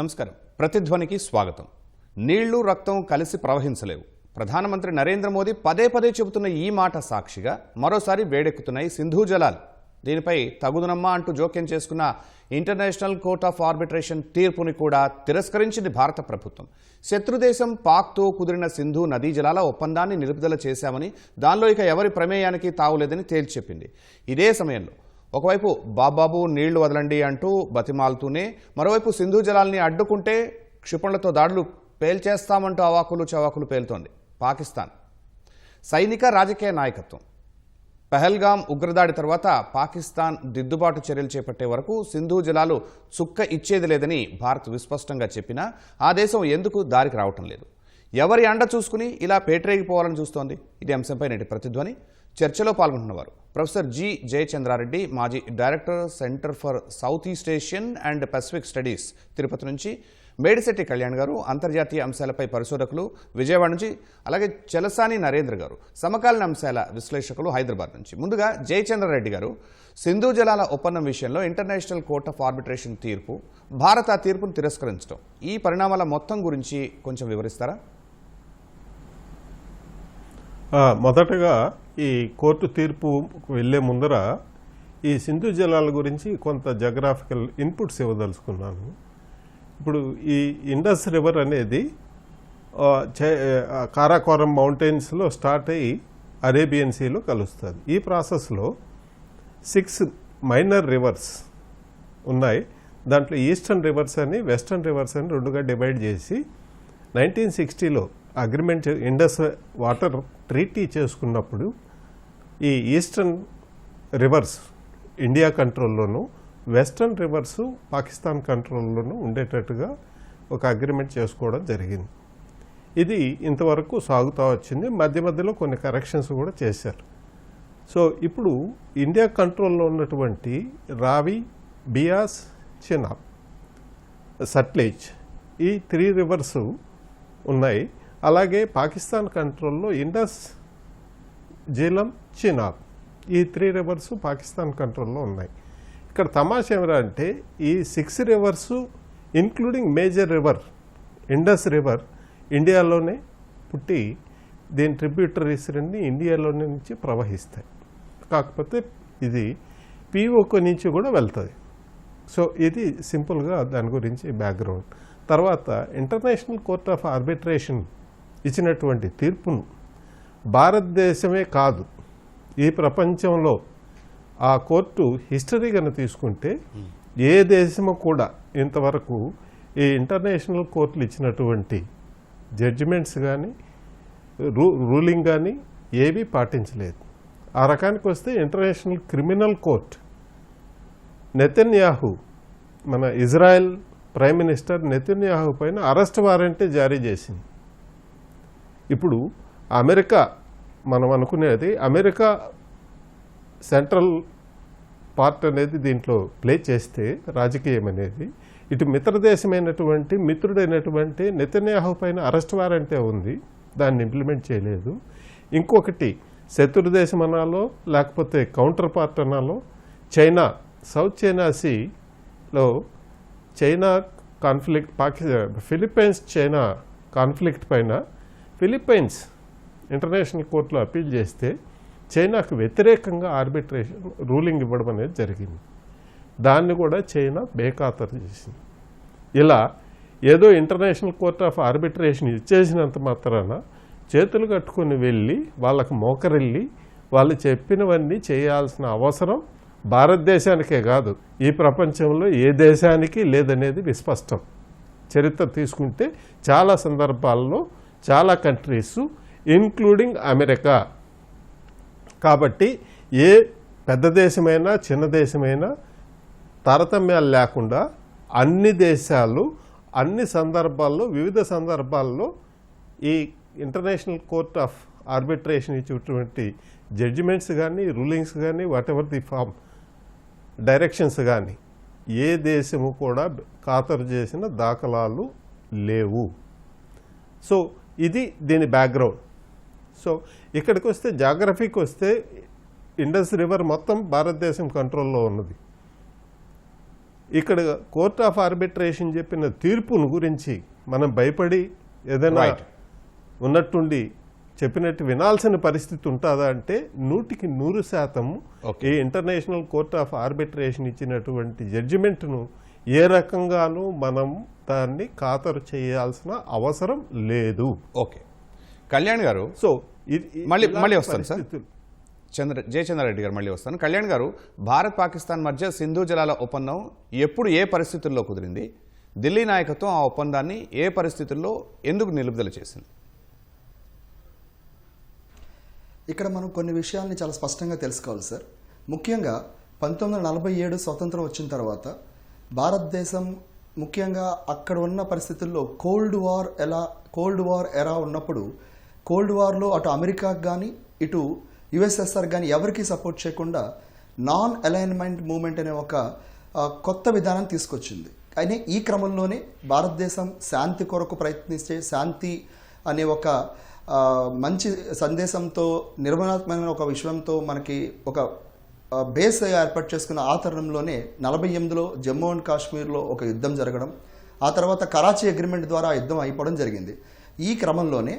నమస్కారం. ప్రతిధ్వనికి స్వాగతం. నీళ్లు రక్తం కలిసి ప్రవహించలేవు. ప్రధానమంత్రి నరేంద్ర మోదీ పదే పదే చెబుతున్న ఈ మాట సాక్షిగా మరోసారి వేడెక్కుతున్నాయి సింధు జలాలు. దీనిపై తగుదునమ్మా అంటూ జోక్యం చేసుకున్న ఇంటర్నేషనల్ కోర్ట్ ఆఫ్ ఆర్బిట్రేషన్ తీర్పుని కూడా తిరస్కరించింది భారత ప్రభుత్వం. శత్రుదేశం పాక్తో కుదిరిన సింధు నదీ జలాల ఒప్పందాన్ని నిలుపుదల చేశామని, దానిలో ఇక ఎవరి ప్రమేయానికి తావులేదని తేల్చెప్పింది. ఇదే సమయంలో ఒకవైపు బాబాబు నీళ్లు వదలండి అంటూ బతిమాలుతూనే, మరోవైపు సింధు జలాల్ని అడ్డుకుంటే క్షిపణులతో దాడులు పేల్చేస్తామంటూ అవాకులు చవాకులు పేలుతోంది పాకిస్తాన్. సైనిక రాజకీయ నాయకత్వం పహల్గాం ఉగ్రదాడి తర్వాత పాకిస్తాన్ దిద్దుబాటు చర్యలు చేపట్టే వరకు సింధు జలాలు చుక్క ఇచ్చేది లేదని భారత్ విస్పష్టంగా చెప్పినా ఆ దేశం ఎందుకు దారికి రావటం లేదు? ఎవరి అండ చూసుకుని ఇలా పేటరేగిపోవాలని చూస్తోంది? ఇది అంశంపై నేటి ప్రతిధ్వని చర్చలో పాల్గొంటున్నవారు ప్రొఫెసర్ జి జయచంద్రారెడ్డి, మాజీ director, centre for south east Asian and Pacific studies, Tirupati నుంచి; మేడిశెట్టి కళ్యాణ్ గారు, అంతర్జాతీయ అంశాలపై పరిశోధకులు, విజయవాడ నుంచి; అలాగే చలసాని నరేంద్ర గారు, సమకాలీన అంశాల విశ్లేషకులు, హైదరాబాద్ నుంచి. ముందుగా జయచంద్రారెడ్డి గారు, సింధు జలాల ఒప్పందం విషయంలో ఇంటర్నేషనల్ కోర్ట్ ఆఫ్ ఆర్బిట్రేషన్ తీర్పు, భారత్ ఆ తీర్పును తిరస్కరించడం, ఈ పరిణామాల మొత్తం గురించి కొంచెం వివరిస్తారా? మొదటగా ఈ కోర్టు తీర్పు వెళ్లే ముందర ఈ సింధు జలాల గురించి కొంత జోగ్రాఫికల్ ఇన్పుట్స్ ఇవ్వదలుచుకున్నాను. ఇప్పుడు ఈ ఇండస్ రివర్ అనేది కారాకోరం మౌంటైన్స్లో స్టార్ట్ అయ్యి అరేబియన్ సీలో కలుస్తుంది. ఈ ప్రాసెస్లో 6 మైనర్ రివర్స్ ఉన్నాయి. దాంట్లో ఈస్టర్న్ రివర్స్ అని, వెస్టర్న్ రివర్స్ అని రెండుగా డివైడ్ చేసి 1960లో అగ్రిమెంట్ ఇండస్ వాటర్ ట్రీటీ చేసుకున్నప్పుడు ఈ ఈస్టర్న్ రివర్స్ ఇండియా కంట్రోల్లోనూ, వెస్టర్న్ రివర్స్ పాకిస్తాన్ కంట్రోల్లోనూ ఉండేటట్టుగా ఒక అగ్రిమెంట్ చేసుకోవడం జరిగింది. ఇది ఇంతవరకు సాగుతూ వచ్చింది. మధ్య మధ్యలో కొన్ని కరెక్షన్స్ కూడా చేశారు. సో ఇప్పుడు ఇండియా కంట్రోల్లో ఉన్నటువంటి రావి, బియాస్, చినాబ్, సట్లెజ్, ఈ 3 రివర్స్ ఉన్నాయి. అలాగే పాకిస్తాన్ కంట్రోల్లో ఇండస్, జీలం, చినాబ్, ఈ 3 రివర్స్ పాకిస్తాన్ కంట్రోల్లో ఉన్నాయి. ఇక్కడ తమాషా ఏమిరా అంటే ఈ 6 reverse including major river Indus river ఇండియాలోనే పుట్టి దీని ట్రిబ్యూటరీస్ అన్ని ఇండియాలోనే నుంచి ప్రవహిస్తాయి. కాకపోతే ఇది పీఓకు నుంచి కూడా వెళ్తుంది. సో ఇది సింపుల్గా దాని గురించి బ్యాక్గ్రౌండ్. తర్వాత ఇంటర్నేషనల్ కోర్ట్ ఆఫ్ ఆర్బిట్రేషన్ ఇచ్చినటువంటి తీర్పును భారతదేశమే కాదు, ఈ ప్రపంచంలో ఆ కోర్టు హిస్టరీ కనుక తీసుకుంటే ఏ దేశము కూడా ఇంతవరకు ఈ ఇంటర్నేషనల్ కోర్టులు ఇచ్చినటువంటి జడ్జిమెంట్స్ కానీ రూలింగ్ కానీ ఏవి పాటించలేదు. ఆ రకానికి వస్తే ఇంటర్నేషనల్ క్రిమినల్ కోర్ట్ నెతన్యాహు, మన ఇజ్రాయెల్ ప్రైమ్ మినిస్టర్ నెతన్యాహు పైన అరెస్ట్ వారెంటే జారీ చేసింది. ఇప్పుడు అమెరికా, మనం అనుకునేది అమెరికా సెంట్రల్ పార్ట్ అనేది దీంట్లో ప్లే చేస్తే రాజకీయం అనేది, ఇటు మిత్రుడైనటువంటి నెతన్యాహు పైన అరెస్ట్ వారెంటే ఉంది, దాన్ని ఇంప్లిమెంట్ చేయలేదు. ఇంకొకటి శత్రుదేశం అనాలో లేకపోతే కౌంటర్ పార్ట్ అనాలో, చైనా, సౌత్ చైనా సీలో China conflict, Philippines China conflict పైన ఫిలిప్పైన్స్ ఇంటర్నేషనల్ కోర్టులో అప్పీల్ చేస్తే చైనాకు వ్యతిరేకంగా ఆర్బిట్రేషన్ రూలింగ్ ఇవ్వడం అనేది జరిగింది. దాన్ని కూడా చైనా బేఖాతరు చేసింది. ఇలా ఏదో ఇంటర్నేషనల్ కోర్ట్ ఆఫ్ ఆర్బిట్రేషన్ ఇచ్చేసినంత మాత్రాన చేతులు కట్టుకుని వెళ్ళి వాళ్ళకు మోకరిల్లి వాళ్ళు చెప్పినవన్నీ చేయాల్సిన అవసరం భారతదేశానికే కాదు, ఈ ప్రపంచంలో ఏ దేశానికి లేదనేది విస్పష్టం. చరిత్ర తీసుకుంటే చాలా సందర్భాల్లో చాలా కంట్రీస్ ఇంక్లూడింగ్ అమెరికా. కాబట్టి ఏ పెద్ద దేశమైనా చిన్న దేశమైనా తారతమ్యాలు లేకుండా అన్ని దేశాలు అన్ని సందర్భాల్లో, వివిధ సందర్భాల్లో ఈ ఇంటర్నేషనల్ కోర్ట్ ఆఫ్ ఆర్బిట్రేషన్ ఇచ్చేటువంటి జడ్జిమెంట్స్ కానీ, రూలింగ్స్ కానీ, whatever the form directions కానీ ఏ దేశము కూడా ఖాతరు చేసిన దాఖలాలు లేవు. సో ఇది దీని బ్యాక్గ్రౌండ్. సో ఇక్కడికి వస్తే జాగ్రఫీకి వస్తే ఇండస్ రివర్ మొత్తం భారతదేశం కంట్రోల్లో ఉన్నది. ఇక్కడ కోర్ట్ ఆఫ్ ఆర్బిట్రేషన్ చెప్పిన తీర్పును గురించి మనం భయపడి ఏదైనా Right. ఉన్నట్టుండి చెప్పినట్టు వినాల్సిన పరిస్థితి ఉంటుందా అంటే 100% Okay. ఈ ఇంటర్నేషనల్ కోర్ట్ ఆఫ్ ఆర్బిట్రేషన్ ఇచ్చినటువంటి జడ్జిమెంట్ను ఏ రకంగానూ మనం దాన్ని ఖాతరు చేయాల్సిన అవసరం లేదు. ఓకే, కళ్యాణ్ గారు సో మళ్ళీ వస్తాను సార్. జయచంద్రారెడ్డి గారు మళ్ళీ వస్తాను. కళ్యాణ్ గారు, భారత్ పాకిస్తాన్ మధ్య సింధు జలాల ఒప్పందం ఎప్పుడు ఏ పరిస్థితుల్లో కుదిరింది? ఢిల్లీ నాయకత్వం ఆ ఒప్పందాన్ని ఏ పరిస్థితుల్లో ఎందుకు నిలుపుదల చేసింది? ఇక్కడ మనం కొన్ని విషయాల్ని చాలా స్పష్టంగా తెలుసుకోవాలి సార్. ముఖ్యంగా 1947 స్వతంత్రం వచ్చిన తర్వాత భారతదేశం ముఖ్యంగా అక్కడ ఉన్న పరిస్థితుల్లో కోల్డ్ వార్ ఎరా ఉన్నప్పుడు కోల్డ్ వార్లో అటు అమెరికాకు కానీ ఇటు యుఎస్ఎస్ఆర్ కానీ ఎవరికి సపోర్ట్ చేయకుండా నాన్ అలైన్మెంట్ మూవ్మెంట్ అనే ఒక కొత్త విధానం తీసుకొచ్చింది. కానీ ఈ క్రమంలోనే భారతదేశం శాంతి కొరకు ప్రయత్నిస్తే శాంతి అనే ఒక మంచి సందేశంతో నిర్మాణాత్మకమైన ఒక విషయంతో మనకి ఒక బేస్ ఏర్పాటు చేసుకున్న ఆ తరుణంలోనే 48లో జమ్మూ అండ్ కాశ్మీర్లో ఒక యుద్ధం జరగడం, ఆ తర్వాత కరాచీ అగ్రిమెంట్ ద్వారా ఆ యుద్ధం అయిపోవడం జరిగింది. ఈ క్రమంలోనే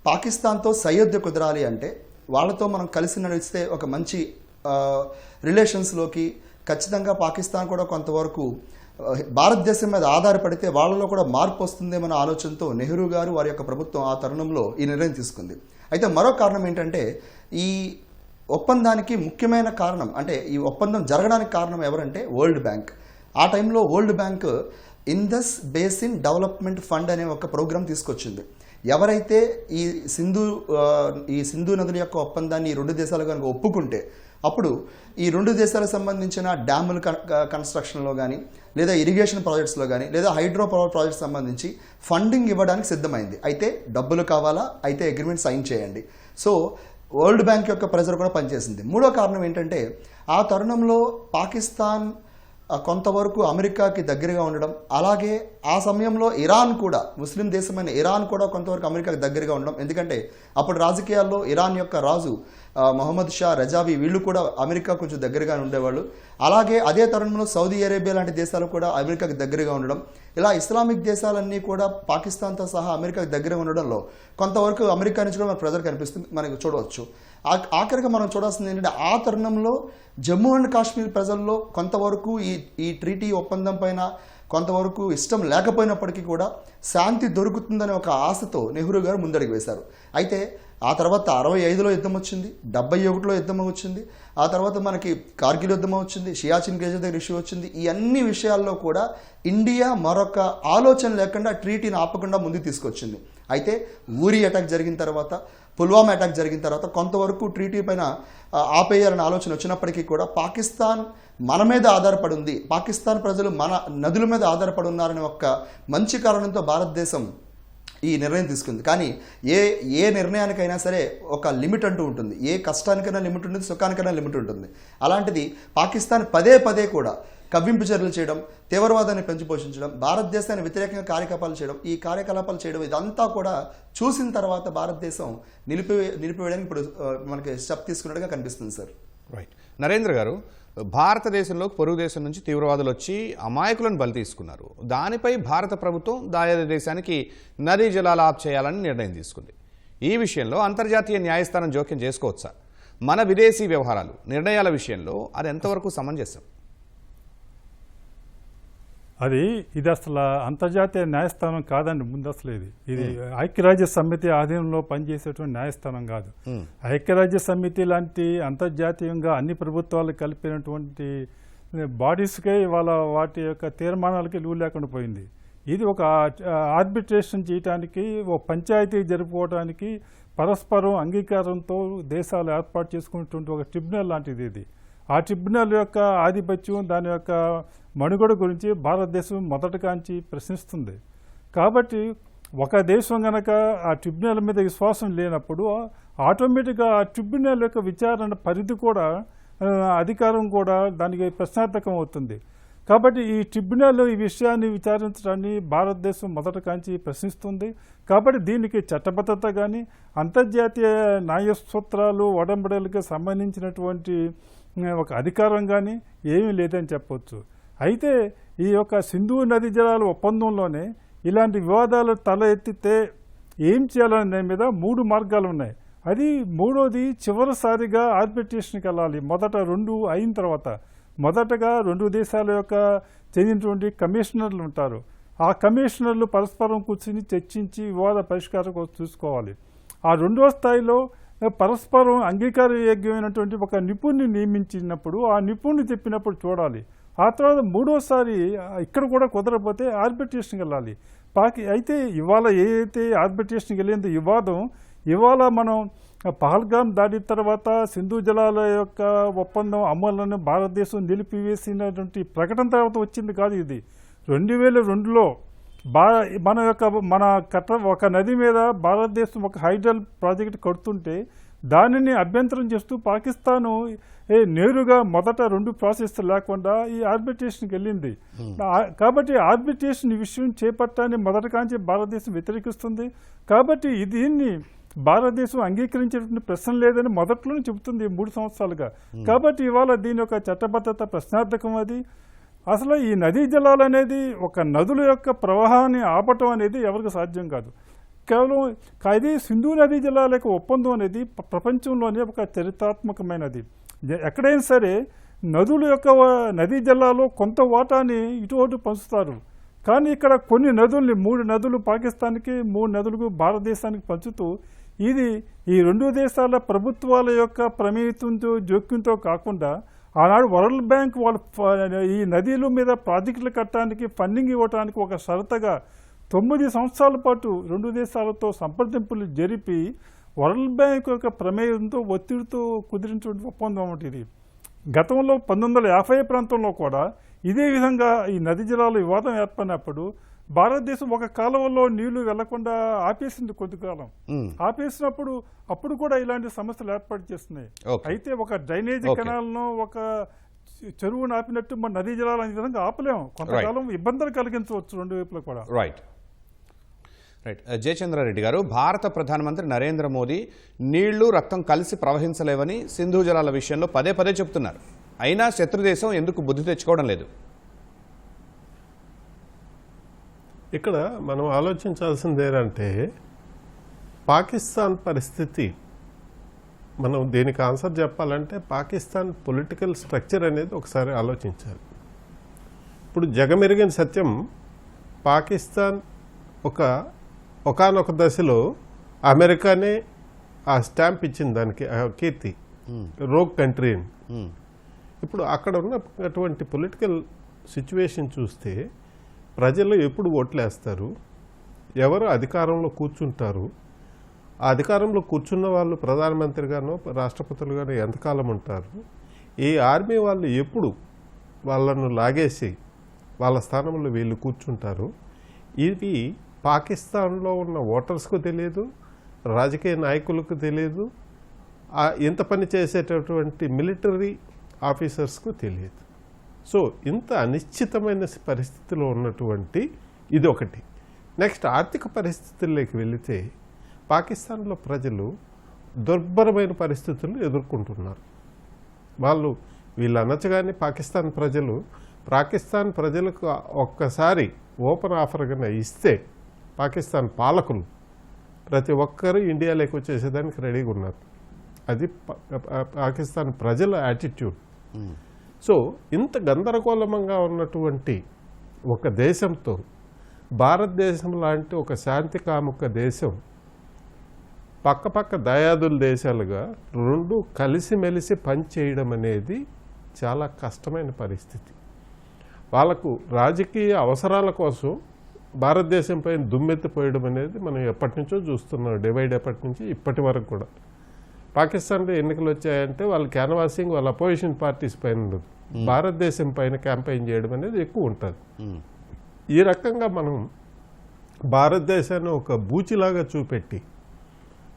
పాకిస్తాన్తో సయోధ్య కుదరాలి అంటే వాళ్ళతో మనం కలిసి నడిస్తే ఒక మంచి రిలేషన్స్లోకి ఖచ్చితంగా పాకిస్తాన్ కూడా కొంతవరకు భారతదేశం మీద ఆధారపడితే వాళ్ళలో కూడా మార్పు వస్తుందేమన్న ఆలోచనతో నెహ్రూ గారు వారి యొక్క ప్రభుత్వం ఆ తరుణంలో ఈ నిర్ణయం తీసుకుంది. అయితే మరో కారణం ఏంటంటే ఈ ఒప్పందానికి ముఖ్యమైన కారణం అంటే ఈ ఒప్పందం జరగడానికి కారణం ఎవరంటే వరల్డ్ బ్యాంక్. ఆ టైంలో world bank Indus basin development fund అనే ఒక ప్రోగ్రాం తీసుకొచ్చింది. ఎవరైతే ఈ సింధు నదుల యొక్క ఒప్పందాన్ని ఈ రెండు దేశాలు కనుక ఒప్పుకుంటే అప్పుడు ఈ రెండు దేశాలకు సంబంధించిన డ్యాముల కన్స్ట్రక్షన్లో కానీ లేదా ఇరిగేషన్ ప్రాజెక్ట్స్లో కానీ లేదా హైడ్రో పవర్ ప్రాజెక్ట్స్ సంబంధించి ఫండింగ్ ఇవ్వడానికి సిద్ధమైంది. అయితే డబ్బులు కావాలా, అయితే అగ్రిమెంట్ సైన్ చేయండి. సో వరల్డ్ బ్యాంక్ యొక్క ప్రెజర్ కూడా పనిచేసింది. మూడో కారణం ఏంటంటే ఆ తరుణంలో పాకిస్తాన్ కొంతవరకు అమెరికాకి దగ్గరగా ఉండడం, అలాగే ఆ సమయంలో ఇరాన్ కూడా ముస్లిం దేశమైన ఇరాన్ కూడా కొంతవరకు అమెరికాకి దగ్గరగా ఉండడం. ఎందుకంటే అప్పుడు రాజకీయాల్లో ఇరాన్ యొక్క రాజు మొహమ్మద్ షా రజావి వీళ్ళు కూడా అమెరికా కొంచెం దగ్గరగా ఉండేవాళ్ళు. అలాగే అదే తరుణంలో సౌదీ అరేబియా లాంటి దేశాలు కూడా అమెరికాకి దగ్గరగా ఉండడం, ఇలా ఇస్లామిక్ దేశాలన్నీ కూడా పాకిస్తాన్తో సహా అమెరికాకి దగ్గర ఉండడంలో కొంతవరకు అమెరికా నుంచి కూడా మన ప్రెజర్ కనిపిస్తుంది, మనకి చూడవచ్చు. ఆఖరిగా మనం చూడాల్సింది ఏంటంటే ఆ తరుణంలో జమ్మూ అండ్ కాశ్మీర్ ప్రజల్లో కొంతవరకు ఈ ట్రీటీ ఒప్పందం పైన కొంతవరకు ఇష్టం లేకపోయినప్పటికీ కూడా శాంతి దొరుకుతుందనే ఒక ఆశతో నెహ్రూ గారు ముందడుగు వేశారు. అయితే ఆ తర్వాత 65లో యుద్ధం వచ్చింది, 71లో యుద్ధం వచ్చింది, ఆ తర్వాత మనకి కార్గిల్ యుద్ధం వచ్చింది, షియాచిన్ గ్లేషియర్ దగ్గర ఇష్యూ వచ్చింది. ఈ అన్ని విషయాల్లో కూడా ఇండియా మరొక ఆలోచన లేకుండా ట్రీటీని ఆపకుండా ముందుకు తీసుకొచ్చింది. అయితే ఊరి అటాక్ జరిగిన తర్వాత, పుల్వామా అటాక్ జరిగిన తర్వాత కొంతవరకు ట్రీటీ పైన ఆపేయాలనే ఆలోచన వచ్చినప్పటికీ కూడా పాకిస్తాన్ మన మీద ఆధారపడి ఉంది, పాకిస్తాన్ ప్రజలు మన నదుల మీద ఆధారపడి ఉన్నారనే ఒక మంచి కారణంతో భారతదేశం ఈ నిర్ణయం తీసుకుంది. కానీ ఏ నిర్ణయానికైనా సరే ఒక లిమిట్ అంటూ ఉంటుంది. ఏ కష్టానికైనా లిమిట్ ఉంటుంది, సుఖానికైనా లిమిట్ ఉంటుంది. అలాంటిది పాకిస్తాన్ పదే పదే కూడా కవ్వింపు చర్యలు చేయడం, తీవ్రవాదాన్ని పెంచి పోషించడం, భారతదేశాన్ని వ్యతిరేకంగా కార్యకలాపాలు చేయడం ఇదంతా కూడా చూసిన తర్వాత భారతదేశం నిలిపివేయడానికి ఇప్పుడు మనకి స్టెప్ తీసుకున్నట్టుగా కనిపిస్తుంది సార్. రైట్. నరేంద్ర గారు, భారతదేశంలో పొరుగు దేశం నుంచి తీవ్రవాదులు వచ్చి అమాయకులను బలి తీసుకున్నారు. దానిపై భారత ప్రభుత్వం దాయాది దేశానికి నదీ జలాలు ఆఫ్ చేయాలని నిర్ణయం తీసుకుంది. ఈ విషయంలో అంతర్జాతీయ న్యాయస్థానం జోక్యం చేసుకోవచ్చా? మన విదేశీ వ్యవహారాలు నిర్ణయాల విషయంలో అది ఎంతవరకు సమంజసం? ఇది అసలు అంతర్జాతీయ న్యాయస్థానం కాదండి. ముందు అసలు ఇది ఐక్యరాజ్య సమితి ఆధీనంలో పనిచేసేటువంటి న్యాయస్థానం కాదు. ఐక్యరాజ్య సమితి లాంటి అంతర్జాతీయంగా అన్ని ప్రభుత్వాలు కలిపినటువంటి బాడీస్కే ఇవాళ వాటి యొక్క తీర్మానాలకి లూ లేకుండా పోయింది. ఇది ఒక ఆర్బిట్రేషన్ చేయడానికి, ఒక పంచాయతీ జరుపుకోవడానికి పరస్పరం అంగీకారంతో దేశాలు ఏర్పాటు చేసుకున్నటువంటి ఒక ట్రిబ్యునల్ లాంటిది ఇది. ఆ ట్రిబ్యునల్ యొక్క ఆధిపత్యం, దాని యొక్క మనుగడ గురించి భారతదేశం మొదటగాంచి ప్రశ్నిస్తుంది. కాబట్టి ఒక దేశం గనక ఆ ట్రిబ్యునల్ మీద విశ్వాసం లేనప్పుడు ఆటోమేటిక్గా ఆ ట్రిబ్యునల్ యొక్క విచారణ పరిధి కూడా, అధికారం కూడా దానికి ప్రశ్నార్థకం అవుతుంది. కాబట్టి ఈ ట్రిబ్యునల్ ఈ విషయాన్ని విచారించడాన్ని భారతదేశం మొదటగాంచి ప్రశ్నిస్తుంది. కాబట్టి దీనికి చట్టబద్ధత కానీ, అంతర్జాతీయ న్యాయ సూత్రాలు, ఒడంబడికలకు సంబంధించినటువంటి ఒక అధికారం కానీ ఏమీ లేదని చెప్పవచ్చు. అయితే ఈ యొక్క సింధు నదీ జలాల ఒప్పందంలోనే ఇలాంటి వివాదాలు తల ఎత్తితే ఏం చేయాలనే దాని మీద 3 మార్గాలు ఉన్నాయి. అది మూడోది చివరిసారిగా ఆర్బిట్రేషన్కి వెళ్ళాలి. మొదట 2 అయిన తర్వాత మొదటగా 2 దేశాల యొక్క చెందినటువంటి కమిషనర్లు ఉంటారు. ఆ కమిషనర్లు పరస్పరం కూర్చుని చర్చించి వివాద పరిష్కారం కోసం చూసుకోవాలి. ఆ 2వ స్థాయిలో పరస్పరం అంగీకారయోగ్యమైనటువంటి ఒక నిపుణుని నియమించినప్పుడు ఆ నిపుణుని చెప్పినప్పుడు చూడాలి. ఆ తర్వాత 3వసారి ఇక్కడ కూడా కుదరకపోతే ఆర్బిట్రేషన్కి వెళ్ళాలి. అయితే ఇవాళ ఏదైతే ఆర్బిట్రేషన్కి వెళ్ళిందో ఇవాళ మనం పహల్గామ్ దాడి తర్వాత సింధు జలాల యొక్క ఒప్పందం అమలును భారతదేశం నిలిపివేసినటువంటి ప్రకటన తర్వాత వచ్చింది కాదు. ఇది 2002లో ఒక నది మీద భారతదేశం ఒక హైడ్రల్ ప్రాజెక్ట్ కడుతుంటే దానిని అభ్యంతరం చేస్తూ పాకిస్తాను నేరుగా మొదట 2 ప్రాసెస్ లేకుండా ఈ ఆర్బిట్రేషన్కి వెళ్ళింది. కాబట్టి ఆర్బిట్రేషన్ ఈ విషయం చేపట్టాన్ని మొదట కాంచి భారతదేశం వ్యతిరేకిస్తుంది. కాబట్టి దీన్ని భారతదేశం అంగీకరించేటువంటి ప్రశ్న లేదని మొదట్లోనే చెబుతుంది 3 సంవత్సరాలుగా. కాబట్టి ఇవాళ దీని యొక్క చట్టబద్ధత ప్రశ్నార్థకం. అది అసలు ఈ నదీ జలాలు అనేది ఒక నదుల యొక్క ప్రవాహాన్ని ఆపటం అనేది ఎవరికి సాధ్యం కాదు. కేవలం అది సింధు నదీ జలాల యొక్క ఒప్పందం అనేది ప్రపంచంలోనే ఒక చరిత్రాత్మకమైనది. ఎక్కడైనా సరే నదుల యొక్క నదీ జలాల్లో కొంత వాటాని ఇటు పంచుతారు. కానీ ఇక్కడ కొన్ని నదుల్ని 3 నదులు పాకిస్తాన్కి 3 నదులకు భారతదేశానికి పంచుతూ ఇది ఈ 2 దేశాల ప్రభుత్వాల యొక్క ప్రమేయంతో జోక్యంతో కాకుండా ఆనాడు వరల్డ్ బ్యాంక్ వాళ్ళు ఈ నదీల మీద ప్రాజెక్టులు కట్టడానికి ఫండింగ్ ఇవ్వడానికి ఒక షరతుగా 9 సంవత్సరాల పాటు 2 దేశాలతో సంప్రదింపులు జరిపి వరల్డ్ బ్యాంక్ యొక్క ప్రమేయంతో ఒత్తిడితో కుదిరించిన ఒప్పందం ఒకటి ఇది. గతంలో 1950 ప్రాంతంలో కూడా ఇదే విధంగా ఈ నదీ జలాల వివాదం ఏర్పడినప్పుడు భారతదేశం ఒక కాలువలో నీళ్లు వెళ్లకుండా ఆపేసింది కొద్ది కాలం. ఆపేసినప్పుడు అప్పుడు కూడా ఇలాంటి సమస్యలు ఏర్పాటు చేస్తున్నాయి. అయితే ఒక డ్రైనేజీ కెనాల్ను ఒక చెరువును ఆపినట్టు మన నదీ జలాలు అనే విధంగా ఆపలేము. కొంతకాలం ఇబ్బందులు కలిగించవచ్చు 2 వైపులా కూడా. రైట్. జయచంద్రారెడ్డి గారు, భారత ప్రధానమంత్రి నరేంద్ర మోదీ నీళ్లు రక్తం కలిసి ప్రవహించలేవని సింధు జలాల విషయంలో పదే చెప్తున్నారు. అయినా శత్రుదేశం ఎందుకు బుద్ధి తెచ్చుకోవడం లేదు? ఇక్కడ మనం ఆలోచించాల్సింది ఏంటంటే పాకిస్తాన్ పరిస్థితి, మనం దీనికి ఆన్సర్ చెప్పాలంటే పాకిస్తాన్ పొలిటికల్ స్ట్రక్చర్ అనేది ఒకసారి ఆలోచించాలి. ఇప్పుడు జగమెరిగిన సత్యం, పాకిస్తాన్ ఒకానొక దశలో అమెరికానే ఆ స్టాంప్ ఇచ్చింది దానికి, ఆ కీర్తి, రోగ్ కంట్రీ అని. ఇప్పుడు అక్కడ ఉన్నటువంటి పొలిటికల్ సిచ్యువేషన్ చూస్తే ప్రజలు ఎప్పుడు ఓట్లేస్తారు, ఎవరు అధికారంలో కూర్చుంటారు, ఆ అధికారంలో కూర్చున్న వాళ్ళు ప్రధానమంత్రిగానో రాష్ట్రపతులుగానో ఎంతకాలం ఉంటారు, ఈ ఆర్మీ వాళ్ళు ఎప్పుడు వాళ్ళను లాగేసి వాళ్ళ స్థానంలో వీళ్ళు కూర్చుంటారు, ఇది పాకిస్తాన్లో ఉన్న ఓటర్స్కు తెలియదు, రాజకీయ నాయకులకు తెలియదు, ఇంత పని చేసేటటువంటి మిలిటరీ ఆఫీసర్స్కు తెలియదు. సో ఇంత అనిశ్చితమైన పరిస్థితిలో ఉన్నటువంటి ఇది ఒకటి. నెక్స్ట్ ఆర్థిక పరిస్థితుల్లోకి వెళితే పాకిస్తాన్లో ప్రజలు దుర్భరమైన పరిస్థితులను ఎదుర్కొంటున్నారు. వీళ్ళు అనొచ్చగానే పాకిస్తాన్ ప్రజలకు ఒక్కసారి ఓపెన్ ఆఫర్గా ఇస్తే పాకిస్తాన్ పాలకులు ప్రతి ఒక్కరూ ఇండియాలోకి వచ్చేసేదానికి రెడీగా ఉన్నారు. అది పాకిస్తాన్ ప్రజల యాటిట్యూడ్. సో ఇంత గందరగోళంగా ఉన్నటువంటి ఒక దేశంతో భారతదేశం లాంటి ఒక శాంతి కాముక దేశం పక్క దయాదుల దేశాలుగా 2 కలిసిమెలిసి పనిచేయడం అనేది చాలా కష్టమైన పరిస్థితి. వాళ్ళకు రాజకీయ అవసరాల కోసం భారతదేశం పైన దుమ్మెత్తిపోయడం అనేది మనం ఎప్పటి నుంచో చూస్తున్నాం. డివైడ్ ఎప్పటి నుంచి ఇప్పటి వరకు కూడా. పాకిస్తాన్లో ఎన్నికలు వచ్చాయంటే వాళ్ళ క్యాన్వాసింగ్ వాళ్ళ అపోజిషన్ పార్టీస్ పైన ఉండదు, భారతదేశం పైన క్యాంపెయిన్ చేయడం అనేది ఎక్కువ ఉంటుంది. ఈ రకంగా మనం భారతదేశాన్ని ఒక బూచిలాగా చూపెట్టి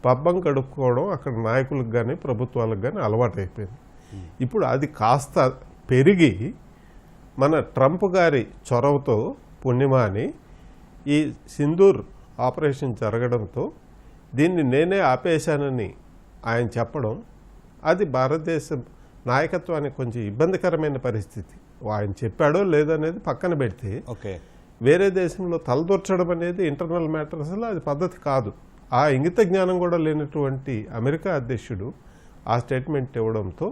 పబ్బం గడుపుకోవడం అక్కడ నాయకులకు కానీ ప్రభుత్వాలకు కానీ అలవాటు అయిపోయింది. ఇప్పుడు అది కాస్త పెరిగి మన ట్రంప్ గారి చొరవతో పుణ్యమాని ఈ సింధూర్ ఆపరేషన్ జరగడంతో దీన్ని నేనే ఆపేశానని ఆయన చెప్పడం, అది భారతదేశం నాయకత్వానికి కొంచెం ఇబ్బందికరమైన పరిస్థితి. ఆయన చెప్పాడో లేదనేది పక్కన పెడితే ఓకే వేరే దేశంలో తలదొర్చడం అనేది ఇంటర్నల్ మ్యాటర్స్లో అది పద్ధతి కాదు. ఆ ఇంగిత జ్ఞానం కూడా లేనటువంటి అమెరికా అధ్యక్షుడు ఆ స్టేట్మెంట్ ఇవ్వడంతో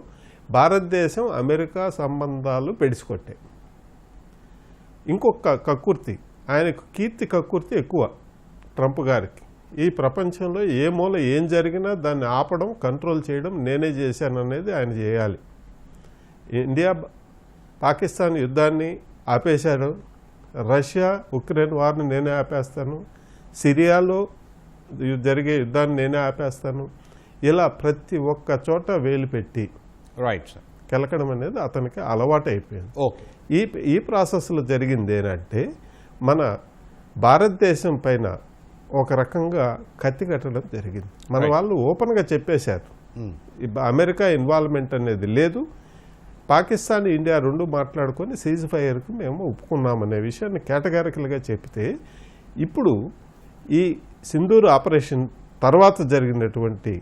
భారతదేశం అమెరికా సంబంధాలు పెడిసికొట్టాయి. ఇంకొక కక్కుర్తి, ఆయనకు కీర్తి కక్కుర్తి ఎక్కువ ట్రంప్ గారికి. ఈ ప్రపంచంలో ఏ మూల ఏం జరిగినా దాన్ని ఆపడం, కంట్రోల్ చేయడం నేనే చేశాననేది ఆయన చేయాలి. ఇండియా పాకిస్తాన్ యుద్ధాన్ని ఆపేశాడు, రష్యా ఉక్రెయిన్ వార్ని నేనే ఆపేస్తాను, సిరియాలో జరిగే యుద్ధాన్ని నేనే ఆపేస్తాను, ఇలా ప్రతి ఒక్క చోట వేలు పెట్టి రైట్ సార్ కెలకడం అనేది అతనికి అలవాటు అయిపోయింది. ఓకే ఈ ప్రాసెస్లో జరిగింది ఏంటంటే మన భారతదేశం పైన ఒక రకంగా కత్తి కట్టడం జరిగింది. మన వాళ్ళు ఓపెన్గా చెప్పేశారు అమెరికా ఇన్వాల్వ్మెంట్ అనేది లేదు, పాకిస్తాన్ ఇండియా రెండు మాట్లాడుకొని సీజ్ ఫైర్కి మేము ఒప్పుకున్నామనే విషయాన్ని కేటగారికల్గా చెప్తే ఇప్పుడు ఈ సింధూర్ ఆపరేషన్ తర్వాత జరిగినటువంటి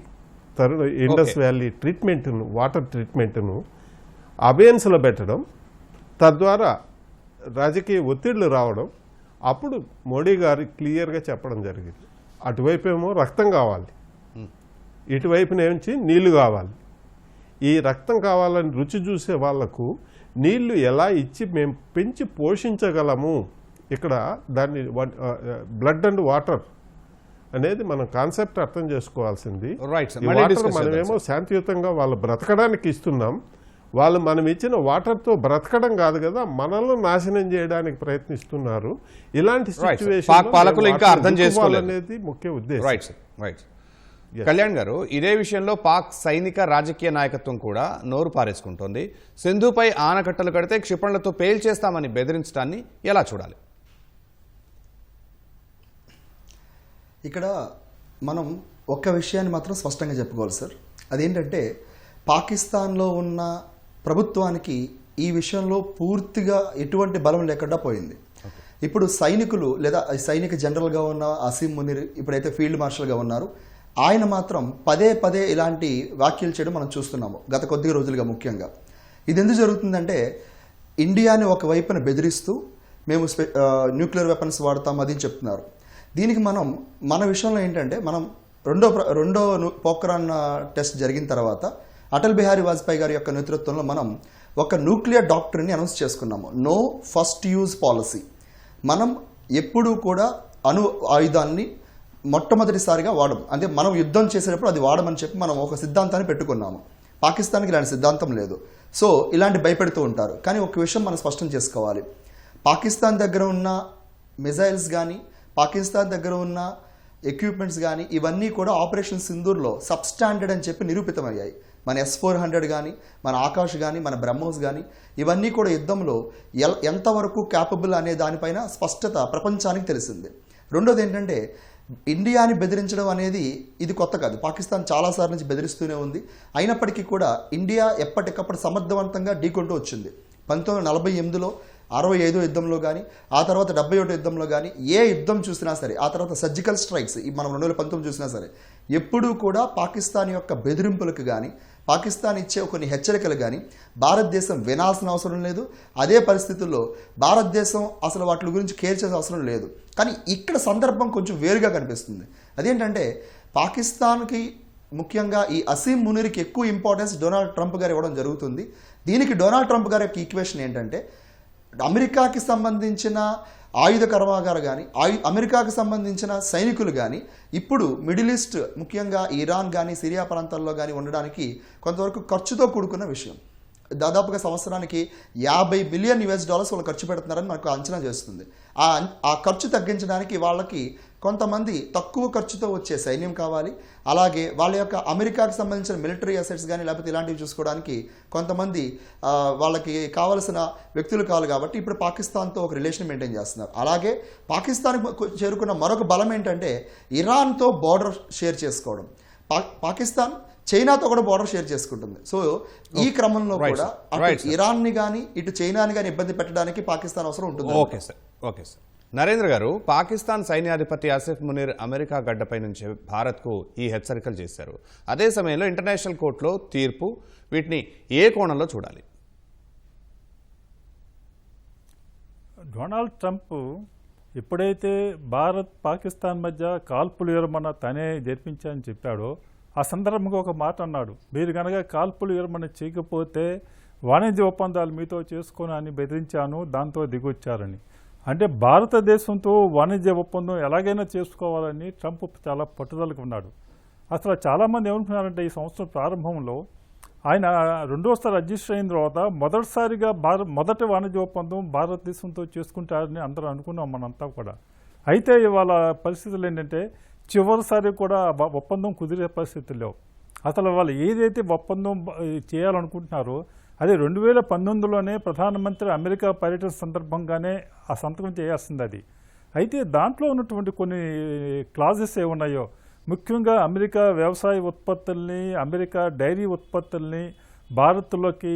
ఇండస్ వ్యాలీ ట్రీట్మెంట్ను, వాటర్ ట్రీట్మెంట్ను అబేయన్స్లో పెట్టడం, తద్వారా రాజకీయ ఒత్తిళ్లు రావడం, అప్పుడు మోడీ గారు క్లియర్గా చెప్పడం జరిగింది, అటువైపు ఏమో రక్తం కావాలి, ఇటువైపునేంచి నీళ్లు కావాలి. ఈ రక్తం కావాలని రుచి చూసే వాళ్లకు నీళ్లు ఎలా ఇచ్చి మేము పెంచి పోషించగలము, ఇక్కడ దాన్ని బ్లడ్ అండ్ వాటర్ అనేది మనం కాన్సెప్ట్ అర్థం చేసుకోవాల్సింది. రైట్ సార్ ఈ వాటర్ మనమేమో శాంతియుతంగా వాళ్ళు బ్రతకడానికి ఇస్తున్నాం, వాళ్ళు మనం ఇచ్చిన వాటర్తో బ్రతకడం కాదు కదా, మనల్ని నాశనం చేయడానికి ప్రయత్నిస్తున్నారు. ఇలాంటి పాలకులు ఇంకా అర్థం చేసుకోవాలి అనేది ముఖ్య ఉద్దేశం. Right sir right. కళ్యాణ్ గారు, ఇదే విషయంలో పాక్ సైనిక రాజకీయ నాయకత్వం కూడా నోరు పారేసుకుంటోంది. సింధుపై ఆనకట్టలు కడితే క్షిపణులతో పేల్చేస్తామని బెదిరించడాన్ని ఎలా చూడాలి? ఇక్కడ మనం ఒక్క విషయాన్ని మాత్రం స్పష్టంగా చెప్పుకోవాలి సార్. అదేంటంటే పాకిస్తాన్లో ఉన్న ప్రభుత్వానికి ఈ విషయంలో పూర్తిగా ఎటువంటి బలం లేకుండా పోయింది. ఇప్పుడు సైనికులు లేదా సైనిక జనరల్గా ఉన్న అసీం మునీర్ ఇప్పుడైతే ఫీల్డ్ మార్షల్గా ఉన్నారు, ఆయన మాత్రం పదే పదే ఇలాంటి వ్యాఖ్యలు చేయడం మనం చూస్తున్నాము గత కొద్ది రోజులుగా. ముఖ్యంగా ఇది ఎందుకు జరుగుతుందంటే ఇండియాని ఒకవైపున బెదిరిస్తూ మేము న్యూక్లియర్ వెపన్స్ వాడతాం అది చెప్తున్నారు. దీనికి మన విషయంలో ఏంటంటే మనం రెండో పోఖ్రాన్ టెస్ట్ జరిగిన తర్వాత అటల్ బిహారీ వాజ్పేయి గారి యొక్క నేతృత్వంలో మనం ఒక న్యూక్లియర్ డాక్టర్ని అనౌన్స్ చేసుకున్నాము. No first use policy. మనం ఎప్పుడూ కూడా అణు ఆయుధాన్ని మొట్టమొదటిసారిగా వాడం, అంటే మనం యుద్ధం చేసేటప్పుడు అది వాడమని చెప్పి మనం ఒక సిద్ధాంతాన్ని పెట్టుకున్నాము. పాకిస్తాన్కి ఇలాంటి సిద్ధాంతం లేదు. సో ఇలాంటి భయపెడుతూ ఉంటారు. కానీ ఒక విషయం మనం స్పష్టం చేసుకోవాలి, పాకిస్తాన్ దగ్గర ఉన్న మిజైల్స్ కానీ పాకిస్తాన్ దగ్గర ఉన్న ఎక్విప్మెంట్స్ కానీ ఇవన్నీ కూడా ఆపరేషన్ సింధూర్లో సబ్స్టాండర్డ్ అని చెప్పి నిరూపితమయ్యాయి. మన S-400 కానీ, మన ఆకాష్ కానీ, మన బ్రహ్మోస్ కానీ ఇవన్నీ కూడా యుద్ధంలో ఎంతవరకు క్యాపబుల్ అనే దానిపైన స్పష్టత ప్రపంచానికి తెలిసింది. రెండోది ఏంటంటే ఇండియాని బెదిరించడం అనేది ఇది కొత్త కాదు, పాకిస్తాన్ చాలాసార్లు నుంచి బెదిరిస్తూనే ఉంది. అయినప్పటికీ కూడా ఇండియా ఎప్పటికప్పుడు సమర్థవంతంగా ఢీకొంటూ వచ్చింది. 1948లో 65 యుద్ధంలో కానీ, ఆ తర్వాత 71 యుద్ధంలో కానీ, ఏ యుద్ధం చూసినా సరే, ఆ తర్వాత సర్జికల్ స్ట్రైక్స్ మనం 2019 చూసినా సరే, ఎప్పుడూ కూడా పాకిస్తాన్ యొక్క బెదిరింపులకు కానీ, పాకిస్తాన్ ఇచ్చే కొన్ని హెచ్చరికలు కానీ భారతదేశం వినాల్సిన అవసరం లేదు. అదే పరిస్థితుల్లో భారతదేశం అసలు వాటి గురించి కేర్ చేసే అవసరం లేదు. కానీ ఇక్కడ సందర్భం కొంచెం వేరుగా కనిపిస్తుంది. అదేంటంటే పాకిస్తాన్కి ముఖ్యంగా ఈ అసీం మునీర్కి ఎక్కువ ఇంపార్టెన్స్ డొనాల్డ్ ట్రంప్ గారు ఇవ్వడం జరుగుతుంది. దీనికి డొనాల్డ్ ట్రంప్ గారి యొక్క ఈక్వేషన్ ఏంటంటే అమెరికాకి సంబంధించిన ఆయుధ కర్మాగారు కానీ, అమెరికాకి సంబంధించిన సైనికులు కానీ ఇప్పుడు మిడిల్ ఈస్ట్ ముఖ్యంగా ఇరాన్ కానీ, సిరియా ప్రాంతాల్లో కానీ ఉండడానికి కొంతవరకు ఖర్చుతో కూడుకున్న విషయం. దాదాపుగా సంవత్సరానికి $50 బిలియన్ వాళ్ళు ఖర్చు పెడుతున్నారని మనకు అంచనా చేస్తుంది. ఆ ఖర్చు తగ్గించడానికి వాళ్ళకి కొంతమంది తక్కువ ఖర్చుతో వచ్చే సైన్యం కావాలి. అలాగే వాళ్ళ యొక్క అమెరికాకి సంబంధించిన మిలిటరీ అసెట్స్ కానీ లేకపోతే ఇలాంటివి చూసుకోవడానికి కొంతమంది వాళ్ళకి కావలసిన వ్యక్తులు కావాలి. కాబట్టి ఇప్పుడు పాకిస్తాన్తో ఒక రిలేషన్ మెయింటైన్ చేస్తున్నారు. అలాగే పాకిస్తాన్కి చేరుకున్న మరొక బలం ఏంటంటే ఇరాన్తో బార్డర్ షేర్ చేసుకోవడం. పాకిస్తాన్ చైనాతో కూడా బార్డర్ షేర్ చేసుకుంటుంది. సో ఈ క్రమంలో కూడా అటు ఇరాన్ని కానీ ఇటు చైనాని కానీ ఇబ్బంది పెట్టడానికి పాకిస్తాన్ అవసరం ఉంటుంది. Okay sir, okay sir. Narendra గారు, పాకిస్తాన్ సైన్యాధిపతి ఆసిఫ్ మునీర్ అమెరికా గడ్డపై నుంచి భారత్కు ఈ హెచ్చరికలు చేశారు. అదే సమయంలో ఇంటర్నేషనల్ కోర్టులో తీర్పు, వీటిని ఏ కోణంలో చూడాలి? డొనాల్డ్ ట్రంప్ ఎప్పుడైతే భారత్ పాకిస్తాన్ మధ్య కాల్పులు విరమణ తనే జరిపించాలని చెప్పాడో ఆ సందర్భంగా ఒక మాట అన్నాడు, మీరు కనుక కాల్పులు విరమణ చేయకపోతే వాణిజ్య ఒప్పందాలు మీతో చేసుకొని అని బెదిరించాను, దాంతో దిగొచ్చారని. అంటే భారతదేశంతో వాణిజ్య ఒప్పందం ఎలాగైనా చేసుకోవాలని ట్రంప్ చాలా పట్టుదలకు ఉన్నాడు. అసలు చాలామంది ఏమనుకున్నారంటే ఈ సంవత్సరం ప్రారంభంలో ఆయన రెండోసారి అధ్యక్షుడు అయిన తర్వాత మొదటిసారిగా మొదటి వాణిజ్య ఒప్పందం భారతదేశంతో చేసుకుంటారని అందరూ అనుకున్నాం మనంతా కూడా. అయితే ఇవాళ పరిస్థితులు ఏంటంటే చివరిసారి కూడా ఒప్పందం కుదిరే పరిస్థితులు లేవు. అసలు వాళ్ళు ఏదైతే ఒప్పందం చేయాలనుకుంటున్నారో అది 2019లోనే ప్రధానమంత్రి అమెరికా పర్యటన సందర్భంగానే ఆ సంతకం చేయాల్సింది అది. అయితే దాంట్లో ఉన్నటువంటి కొన్ని క్లాజెస్ ఏమున్నాయో, ముఖ్యంగా అమెరికా వ్యవసాయ ఉత్పత్తుల్ని, అమెరికా డైరీ ఉత్పత్తుల్ని భారత్లోకి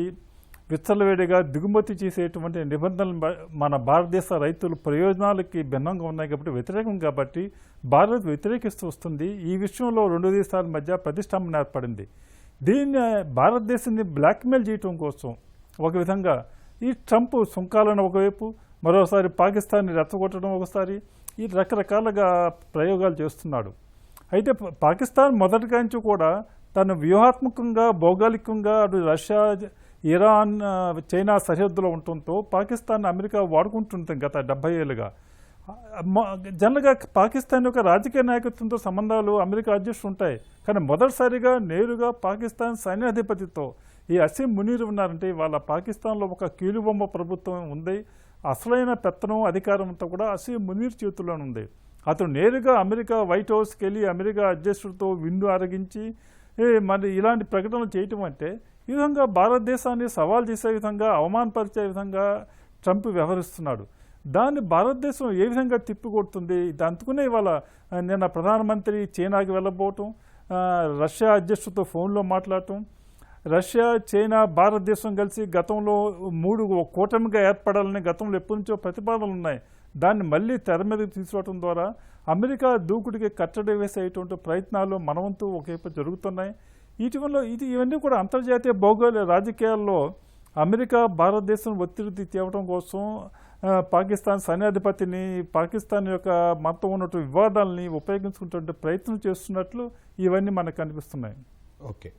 విచ్చలవేడిగా దిగుమతి చేసేటువంటి నిబంధనలు మన భారతదేశ రైతుల ప్రయోజనాలకి భిన్నంగా ఉన్నాయి కాబట్టి, వ్యతిరేకం కాబట్టి భారత్ వ్యతిరేకిస్తూ వస్తుంది. ఈ విషయంలో రెండు దేశాల మధ్య ప్రతిష్టంభన ఏర్పడింది. దీన్ని భారతదేశాన్ని బ్లాక్మెయిల్ చేయటం కోసం ఒక విధంగా ఈ ట్రంప్ సుంకాలను ఒకవైపు, మరోసారి పాకిస్తాన్ని రెచ్చగొట్టడం ఒకసారి, ఈ రకరకాలుగా ప్రయోగాలు చేస్తున్నాడు. అయితే పాకిస్తాన్ మొదటిగా నుంచి కూడా తను వ్యూహాత్మకంగా, భౌగోళికంగా అటు రష్యా, ఇరాన్, చైనా సరిహద్దులో ఉండటంతో పాకిస్తాన్ అమెరికా వాడుకుంటుంది గత 70 ఏళ్ళుగా. జనరల్గా పాకిస్తాన్ యొక్క రాజకీయ నాయకత్వంతో సంబంధాలు అమెరికా అధ్యక్షులు ఉంటాయి, కానీ మొదటిసారిగా నేరుగా పాకిస్తాన్ సైన్యాధిపతితో ఈ అసీం మునీర్ ఉన్నారంటే వాళ్ళ పాకిస్తాన్లో ఒక కీలుబొమ్మ ప్రభుత్వం ఉంది. అసలైన పెత్తనం, అధికారం అంతా కూడా అసీం మునీర్ చేతుల్లోనే ఉంది. అతను నేరుగా అమెరికా వైట్ హౌస్కి వెళ్ళి అమెరికా అధ్యక్షుడితో విందు అరగించి మరి ఇలాంటి ప్రకటనలు చేయటం అంటే ఈ విధంగా భారతదేశాన్ని సవాల్ చేసే విధంగా, అవమానపరిచే విధంగా ట్రంప్ వ్యవహరిస్తున్నాడు. దాన్ని భారతదేశం ఏ విధంగా తిప్పికొడుతుంది? అందుకునే ఇవాళ నిన్న ప్రధానమంత్రి చైనాకి వెళ్ళబోవటం, రష్యా అధ్యక్షుడితో ఫోన్లో మాట్లాడటం, రష్యా, చైనా, భారతదేశం కలిసి గతంలో 3 కూటమిగా ఏర్పడాలని గతంలో ఎప్పటి నుంచో ప్రతిపాదనలు ఉన్నాయి. దాన్ని మళ్ళీ తెర మీదకి తీసుకురావడం ద్వారా అమెరికా దూకుడికి కట్టడి వేసేటువంటి ప్రయత్నాలు మనవంతు ఒకవైపు జరుగుతున్నాయి. ఇవన్నీ కూడా అంతర్జాతీయ భౌగోళిక రాజకీయాల్లో అమెరికా భారతదేశం ఒత్తిడి తేవడం కోసం పాకిస్తాన్ సైన్యాధిపతిని, పాకిస్తాన్ యొక్క మొత్తం ఉన్నటువంటి వివాదాలని ఉపయోగించుకునే ప్రయత్నం చేస్తున్నట్లు ఇవన్నీ మనకు కనిపిస్తున్నాయి. ఓకే,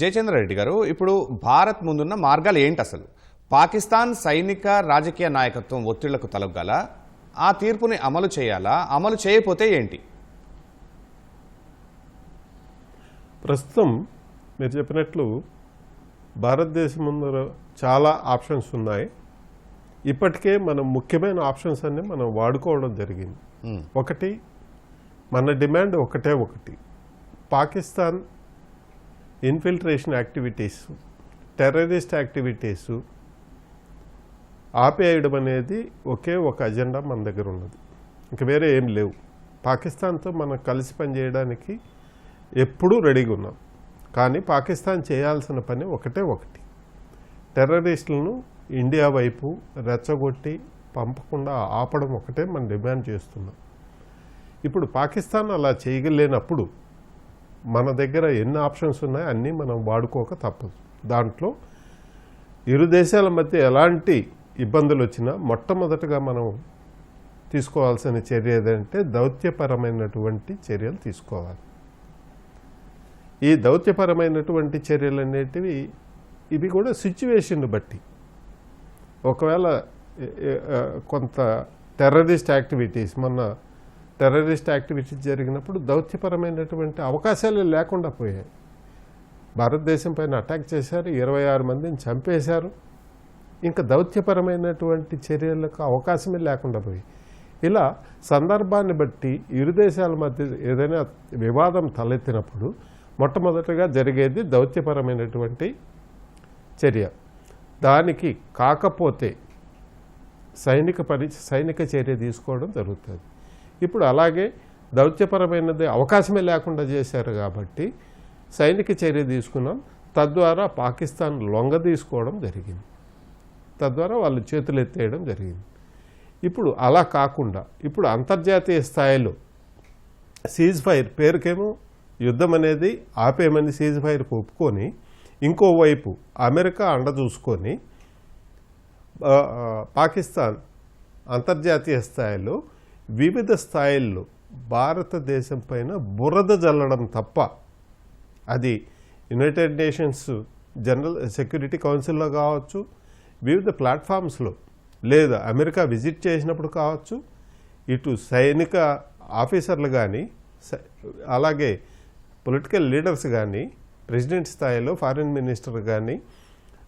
జయచంద్రారెడ్డి గారు, ఇప్పుడు భారత్ ముందున్న మార్గాలు ఏంటి? అసలు పాకిస్తాన్ సైనిక రాజకీయ నాయకత్వం ఒత్తిళ్లకు తలొగ్గాల, ఆ తీర్పుని అమలు చేయాలా, అమలు చేయకపోతే ఏంటి? ప్రస్తుతం మీరు చెప్పినట్లు భారతదేశం ముందర చాలా ఆప్షన్స్ ఉన్నాయి. ఇప్పటికే మనం ముఖ్యమైన ఆప్షన్స్ అన్ని మనం వాడుకోవడం జరిగింది. ఒకటి, మన డిమాండ్ ఒకటి, Pakistan infiltration activities, terrorist activities ఆపేయడం అనేది ఒకే ఒక అజెండా మన దగ్గర ఉన్నది. ఇంకా వేరే ఏం లేవు. పాకిస్తాన్తో మనం కలిసి పనిచేయడానికి ఎప్పుడూ రెడీగా ఉన్నాం. కానీ పాకిస్తాన్ చేయాల్సిన పని ఒకటి, టెర్రరిస్టులను ఇండియా వైపు రెచ్చగొట్టి పంపకుండా ఆపడం ఒకటే మనం డిమాండ్ చేస్తున్నాం. ఇప్పుడు పాకిస్తాన్ అలా చేయలేనప్పుడు మన దగ్గర ఎన్ని ఆప్షన్స్ ఉన్నాయో అన్నీ మనం వాడుకోక తప్పదు. దాంట్లో ఇరు దేశాల మధ్య ఎలాంటి ఇబ్బందులు వచ్చినా మొట్టమొదటగా మనం తీసుకోవాల్సిన చర్య ఏదంటే దౌత్యపరమైనటువంటి చర్యలు తీసుకోవాలి. ఈ దౌత్యపరమైనటువంటి చర్యలు అనేటివి ఇవి కూడా సిచ్యువేషన్ బట్టి, ఒకవేళ కొంత టెర్రరిస్ట్ యాక్టివిటీస్, మొన్న టెర్రరిస్ట్ యాక్టివిటీస్ జరిగినప్పుడు దౌత్యపరమైనటువంటి అవకాశాలు లేకుండా పోయాయి. భారతదేశం పైన అటాక్ చేశారు, 26 మందిని చంపేశారు. ఇంకా దౌత్యపరమైనటువంటి చర్యలకు అవకాశమే లేకుండా పోయాయి. ఇలా సందర్భాన్ని బట్టి ఇరు దేశాల మధ్య ఏదైనా వివాదం తలెత్తినప్పుడు మొట్టమొదటగా జరిగేది దౌత్యపరమైనటువంటి చర్య. దానికి కాకపోతే సైనిక చర్య తీసుకోవడం జరుగుతుంది. ఇప్పుడు అలాగే దౌత్యపరమైనది అవకాశమే లేకుండా చేశారు కాబట్టి సైనిక చర్య తీసుకున్నాం. తద్వారా పాకిస్తాన్ లొంగ తీసుకోవడం జరిగింది, తద్వారా వాళ్ళు చేతులు ఎత్తేయడం జరిగింది. ఇప్పుడు అలా కాకుండా ఇప్పుడు అంతర్జాతీయ స్థాయిలో సీజ్ ఫైర్, పేరుకేమో యుద్ధం అనేది ఆపేయమని సీజ్ ఫైర్కు ఒప్పుకొని, ఇంకోవైపు అమెరికా అండ చూసుకొని పాకిస్తాన్ అంతర్జాతీయ స్థాయిలో వివిధ స్థాయిల్లో భారతదేశం పైన బురద జల్లడం తప్ప, అది యునైటెడ్ నేషన్స్ జనరల్ సెక్యూరిటీ కౌన్సిల్లో కావచ్చు, వివిధ ప్లాట్ఫామ్స్లో, లేదా అమెరికా విజిట్ చేసినప్పుడు కావచ్చు, ఇటు సైనిక ఆఫీసర్లు కానీ అలాగే పొలిటికల్ లీడర్స్ కానీ, ప్రెసిడెంట్ స్థాయిలో ఫారిన్ మినిస్టర్ కానీ,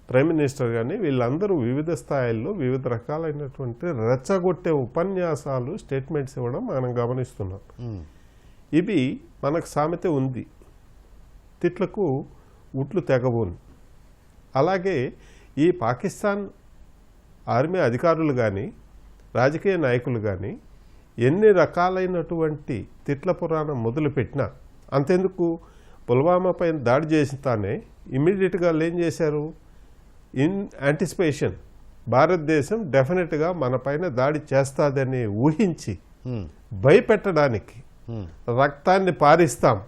ప్రైమ్ మినిస్టర్ కానీ, వీళ్ళందరూ వివిధ స్థాయిల్లో వివిధ రకాలైనటువంటి రెచ్చగొట్టే ఉపన్యాసాలు, స్టేట్మెంట్స్ ఇవ్వడం మనం గమనిస్తున్నాం. ఇవి మనకు సామెత ఉంది, తిట్లకు ఉట్లు తెగబోను. అలాగే ఈ పాకిస్తాన్ ఆర్మీ అధికారులు కానీ, రాజకీయ నాయకులు కానీ ఎన్ని రకాలైనటువంటి తిట్ల పురాణం మొదలుపెట్టినా, అంతెందుకు పుల్వామా పైన దాడి చేస్తానే ఇమ్మీడియట్గా ఏం చేశారు, ఇన్ యాంటిసిపేషన్ భారతదేశం డెఫినెట్గా మన పైన దాడి చేస్తాదని ఊహించి భయపెట్టడానికి రక్తాన్ని పారిస్తాం,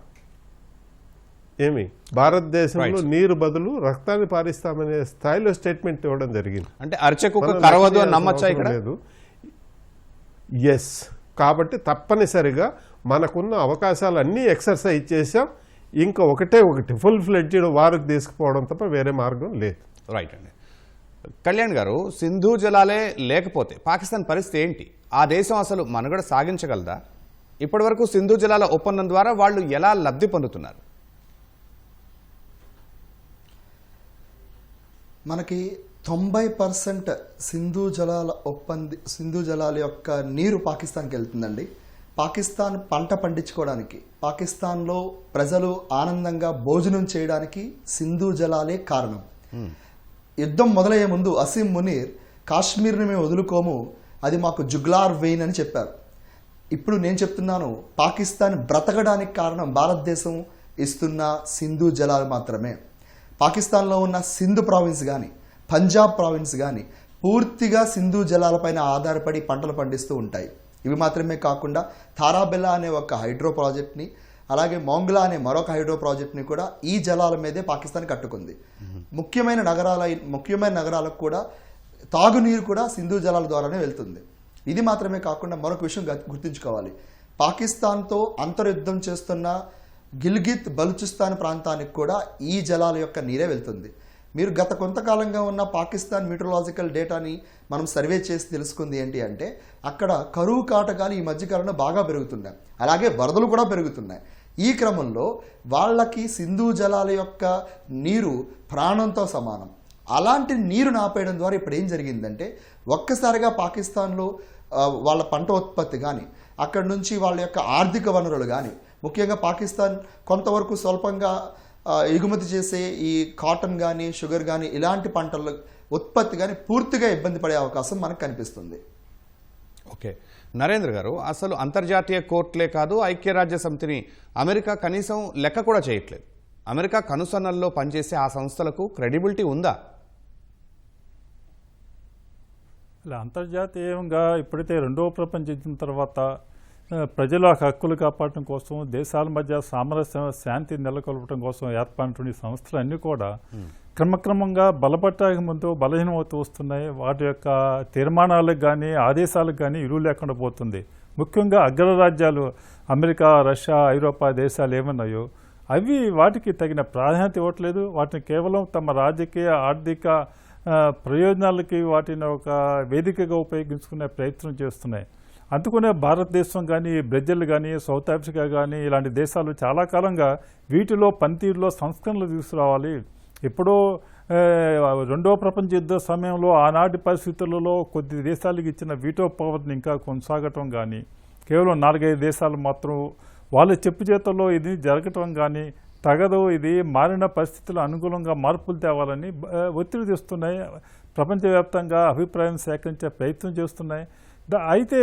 ఏమి భారతదేశంలో నీరు బదులు రక్తాన్ని పారిస్తామనే స్థాయిలో స్టేట్మెంట్ ఇవ్వడం జరిగింది. అంటే అర్చకుకు కరవదు అని నమ్మచ్చా ఇక్కడ? లేదు. ఎస్, కాబట్టి తప్పనిసరిగా మనకున్న అవకాశాలన్నీ ఎక్సర్సైజ్ చేసాం. ఇంకా ఒకటి ఫుల్ ఫ్లెడ్జ్డ్ వారికి తీసుకుపోవడం తప్ప వేరే మార్గం లేదు. రైట్ అండి. కళ్యాణ్ గారు, సింధు జలాలే లేకపోతే పాకిస్తాన్ పరిస్థితి ఏంటి? ఆ దేశం అసలు మనుగడ సాగించగలదా? ఇప్పటి వరకు సింధు జలాల ఒప్పందం ద్వారా వాళ్ళు ఎలా లబ్ధి పొందుతున్నారు? మనకి 90% సింధు జలాల యొక్క నీరు పాకిస్తాన్కి వెళ్తుందండి. పాకిస్తాన్ పంట పండించుకోవడానికి, పాకిస్తాన్లో ప్రజలు ఆనందంగా భోజనం చేయడానికి సింధు జలాలే కారణం. యుద్ధం మొదలయ్యే ముందు అసీం మునీర్ కాశ్మీర్ని మేము వదులుకోము, అది మాకు జుగ్లార్ వెయిన్ అని చెప్పారు. ఇప్పుడు నేను చెప్తున్నాను, పాకిస్తాన్ బ్రతకడానికి కారణం భారతదేశం ఇస్తున్న సింధు జలాలు మాత్రమే. పాకిస్తాన్లో ఉన్న సింధు ప్రావిన్స్ కానీ, పంజాబ్ ప్రావిన్స్ కానీ పూర్తిగా సింధు జలాలపైన ఆధారపడి పంటలు పండిస్తూ ఉంటాయి. ఇవి మాత్రమే కాకుండా థారాబెల్లా అనే ఒక హైడ్రో ప్రాజెక్ట్ని, అలాగే మోంగ్లా అనే మరొక హైడ్రో ప్రాజెక్ట్ని కూడా ఈ జలాల మీదే పాకిస్తాన్ కట్టుకుంది. ముఖ్యమైన నగరాలకు కూడా తాగునీరు కూడా సింధు జలాల ద్వారానే వెళ్తుంది. ఇది మాత్రమే కాకుండా మరొక విషయం గుర్తుంచుకోవాలి, పాకిస్తాన్తో అంతర్యుద్ధం చేస్తున్న గిల్గిత్ బలూచిస్తాన్ ప్రాంతానికి కూడా ఈ జలాల యొక్క నీరే వెళ్తుంది. మీరు గత కొంతకాలంగా ఉన్న పాకిస్తాన్ మీటరలాజికల్ డేటాని మనం సర్వే చేసి తెలుసుకుంది ఏంటి అంటే, అక్కడ కరువు కాటకాలు ఈ మధ్యకాలంలో బాగా పెరుగుతున్నాయి, అలాగే వరదలు కూడా పెరుగుతున్నాయి. ఈ క్రమంలో వాళ్ళకి సింధు జలాల యొక్క నీరు ప్రాణంతో సమానం. అలాంటి నీరు ఆపేయడం ద్వారా ఇప్పుడు ఏం జరిగిందంటే, ఒక్కసారిగా పాకిస్తాన్లో వాళ్ళ పంట ఉత్పత్తి కానీ, అక్కడి నుంచి వాళ్ళ యొక్క ఆర్థిక వనరులు కానీ, ముఖ్యంగా పాకిస్తాన్ కొంతవరకు స్వల్పంగా ఎగుమతి చేసే ఈ కాటన్ కానీ, షుగర్ కానీ, ఇలాంటి పంటల ఉత్పత్తి కానీ పూర్తిగా ఇబ్బంది పడే అవకాశం మనకు కనిపిస్తుంది. ఓకే నరేంద్ర గారు, అసలు అంతర్జాతీయ కోర్టులే కాదు, ఐక్యరాజ్య సమితిని అమెరికా కనీసం లెక్క కూడా చేయట్లేదు. అమెరికా కనుసన్నల్లో పనిచేసే ఆ సంస్థలకు క్రెడిబిలిటీ ఉందా? ఇలా అంతర్జాతీయంగా ఇప్పుడైతే రెండవ ప్రపంచ యుద్ధం తర్వాత ప్రజల హక్కులు కాపాడటం కోసం, దేశాల మధ్య సామరస్యం, శాంతి నెలకొల్పడం కోసం ఏర్పడినటువంటి సంస్థలన్నీ కూడా క్రమక్రమంగా బలపడటానికి ముందు బలహీనమవుతూ వస్తున్నాయి. వాటి యొక్క తీర్మానాలకు కానీ, ఆదేశాలకు కానీ ఇరువు లేకుండా పోతుంది. ముఖ్యంగా అగ్రరాజ్యాలు అమెరికా, రష్యా, ఐరోపా దేశాలు ఏమన్నాయో అవి వాటికి తగిన ప్రాధాన్యత ఇవ్వట్లేదు. వాటిని కేవలం తమ రాజకీయ, ఆర్థిక ప్రయోజనాలకి వాటిని ఒక వేదికగా ఉపయోగించుకునే ప్రయత్నం చేస్తున్నాయి. అందుకనే భారతదేశం కానీ, బ్రెజిల్ కానీ, సౌత్ ఆఫ్రికా కానీ ఇలాంటి దేశాలు చాలా కాలంగా వీటిలో పనితీరులో సంస్కరణలు తీసుకురావాలి. ఎప్పుడో రెండవ ప్రపంచ యుద్ధ సమయంలో ఆనాటి పరిస్థితులలో కొద్ది దేశాలకు ఇచ్చిన వీటో పవర్ని ఇంకా కొనసాగటం కానీ, కేవలం 4-5 దేశాలు మాత్రం వాళ్ళ చెప్పు చేతుల్లో ఇది జరగటం కానీ తగదు, ఇది మారిన పరిస్థితులు అనుకూలంగా మార్పులు తేవాలని ఒత్తిడి తెస్తున్నాయి. ప్రపంచవ్యాప్తంగా అభిప్రాయం సేకరించే ప్రయత్నం చేస్తున్నాయి. అయితే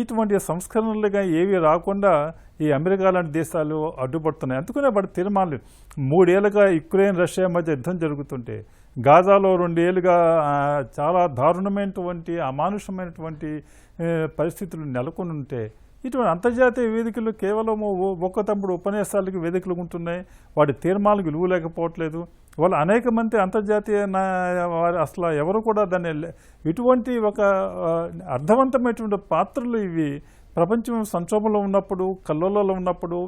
ఇటువంటి సంస్కరణలుగా ఏవి రాకుండా ఈ అమెరికా లాంటి దేశాలు అడ్డుపడుతున్నాయి. అందుకనే వాటి తీర్మానాలు 3 ఏళ్ళుగా యుక్రెయిన్, రష్యా మధ్య యుద్ధం జరుగుతుంటే, గాజాలో 2 ఏళ్ళుగా చాలా దారుణమైనటువంటి, అమానుషమైనటువంటి పరిస్థితులు నెలకొని ఉంటే, ఇటువంటి అంతర్జాతీయ వేదికలు కేవలం ఒక్క తప్పుడు ఉపన్యాసాలకి వేదికలు ఉంటున్నాయి, వాటి తీర్మానాలకు విలువ లేకపోవట్లేదు. వాళ్ళు అనేక మంది అంతర్జాతీయ వారు అసలు ఎవరు కూడా దాన్ని ఇటువంటి ఒక అర్థవంతమైనటువంటి పాత్రలు ఇవి ప్రపంచం సంక్షోభంలో ఉన్నప్పుడు, కల్లోలలో ఉన్నప్పుడు,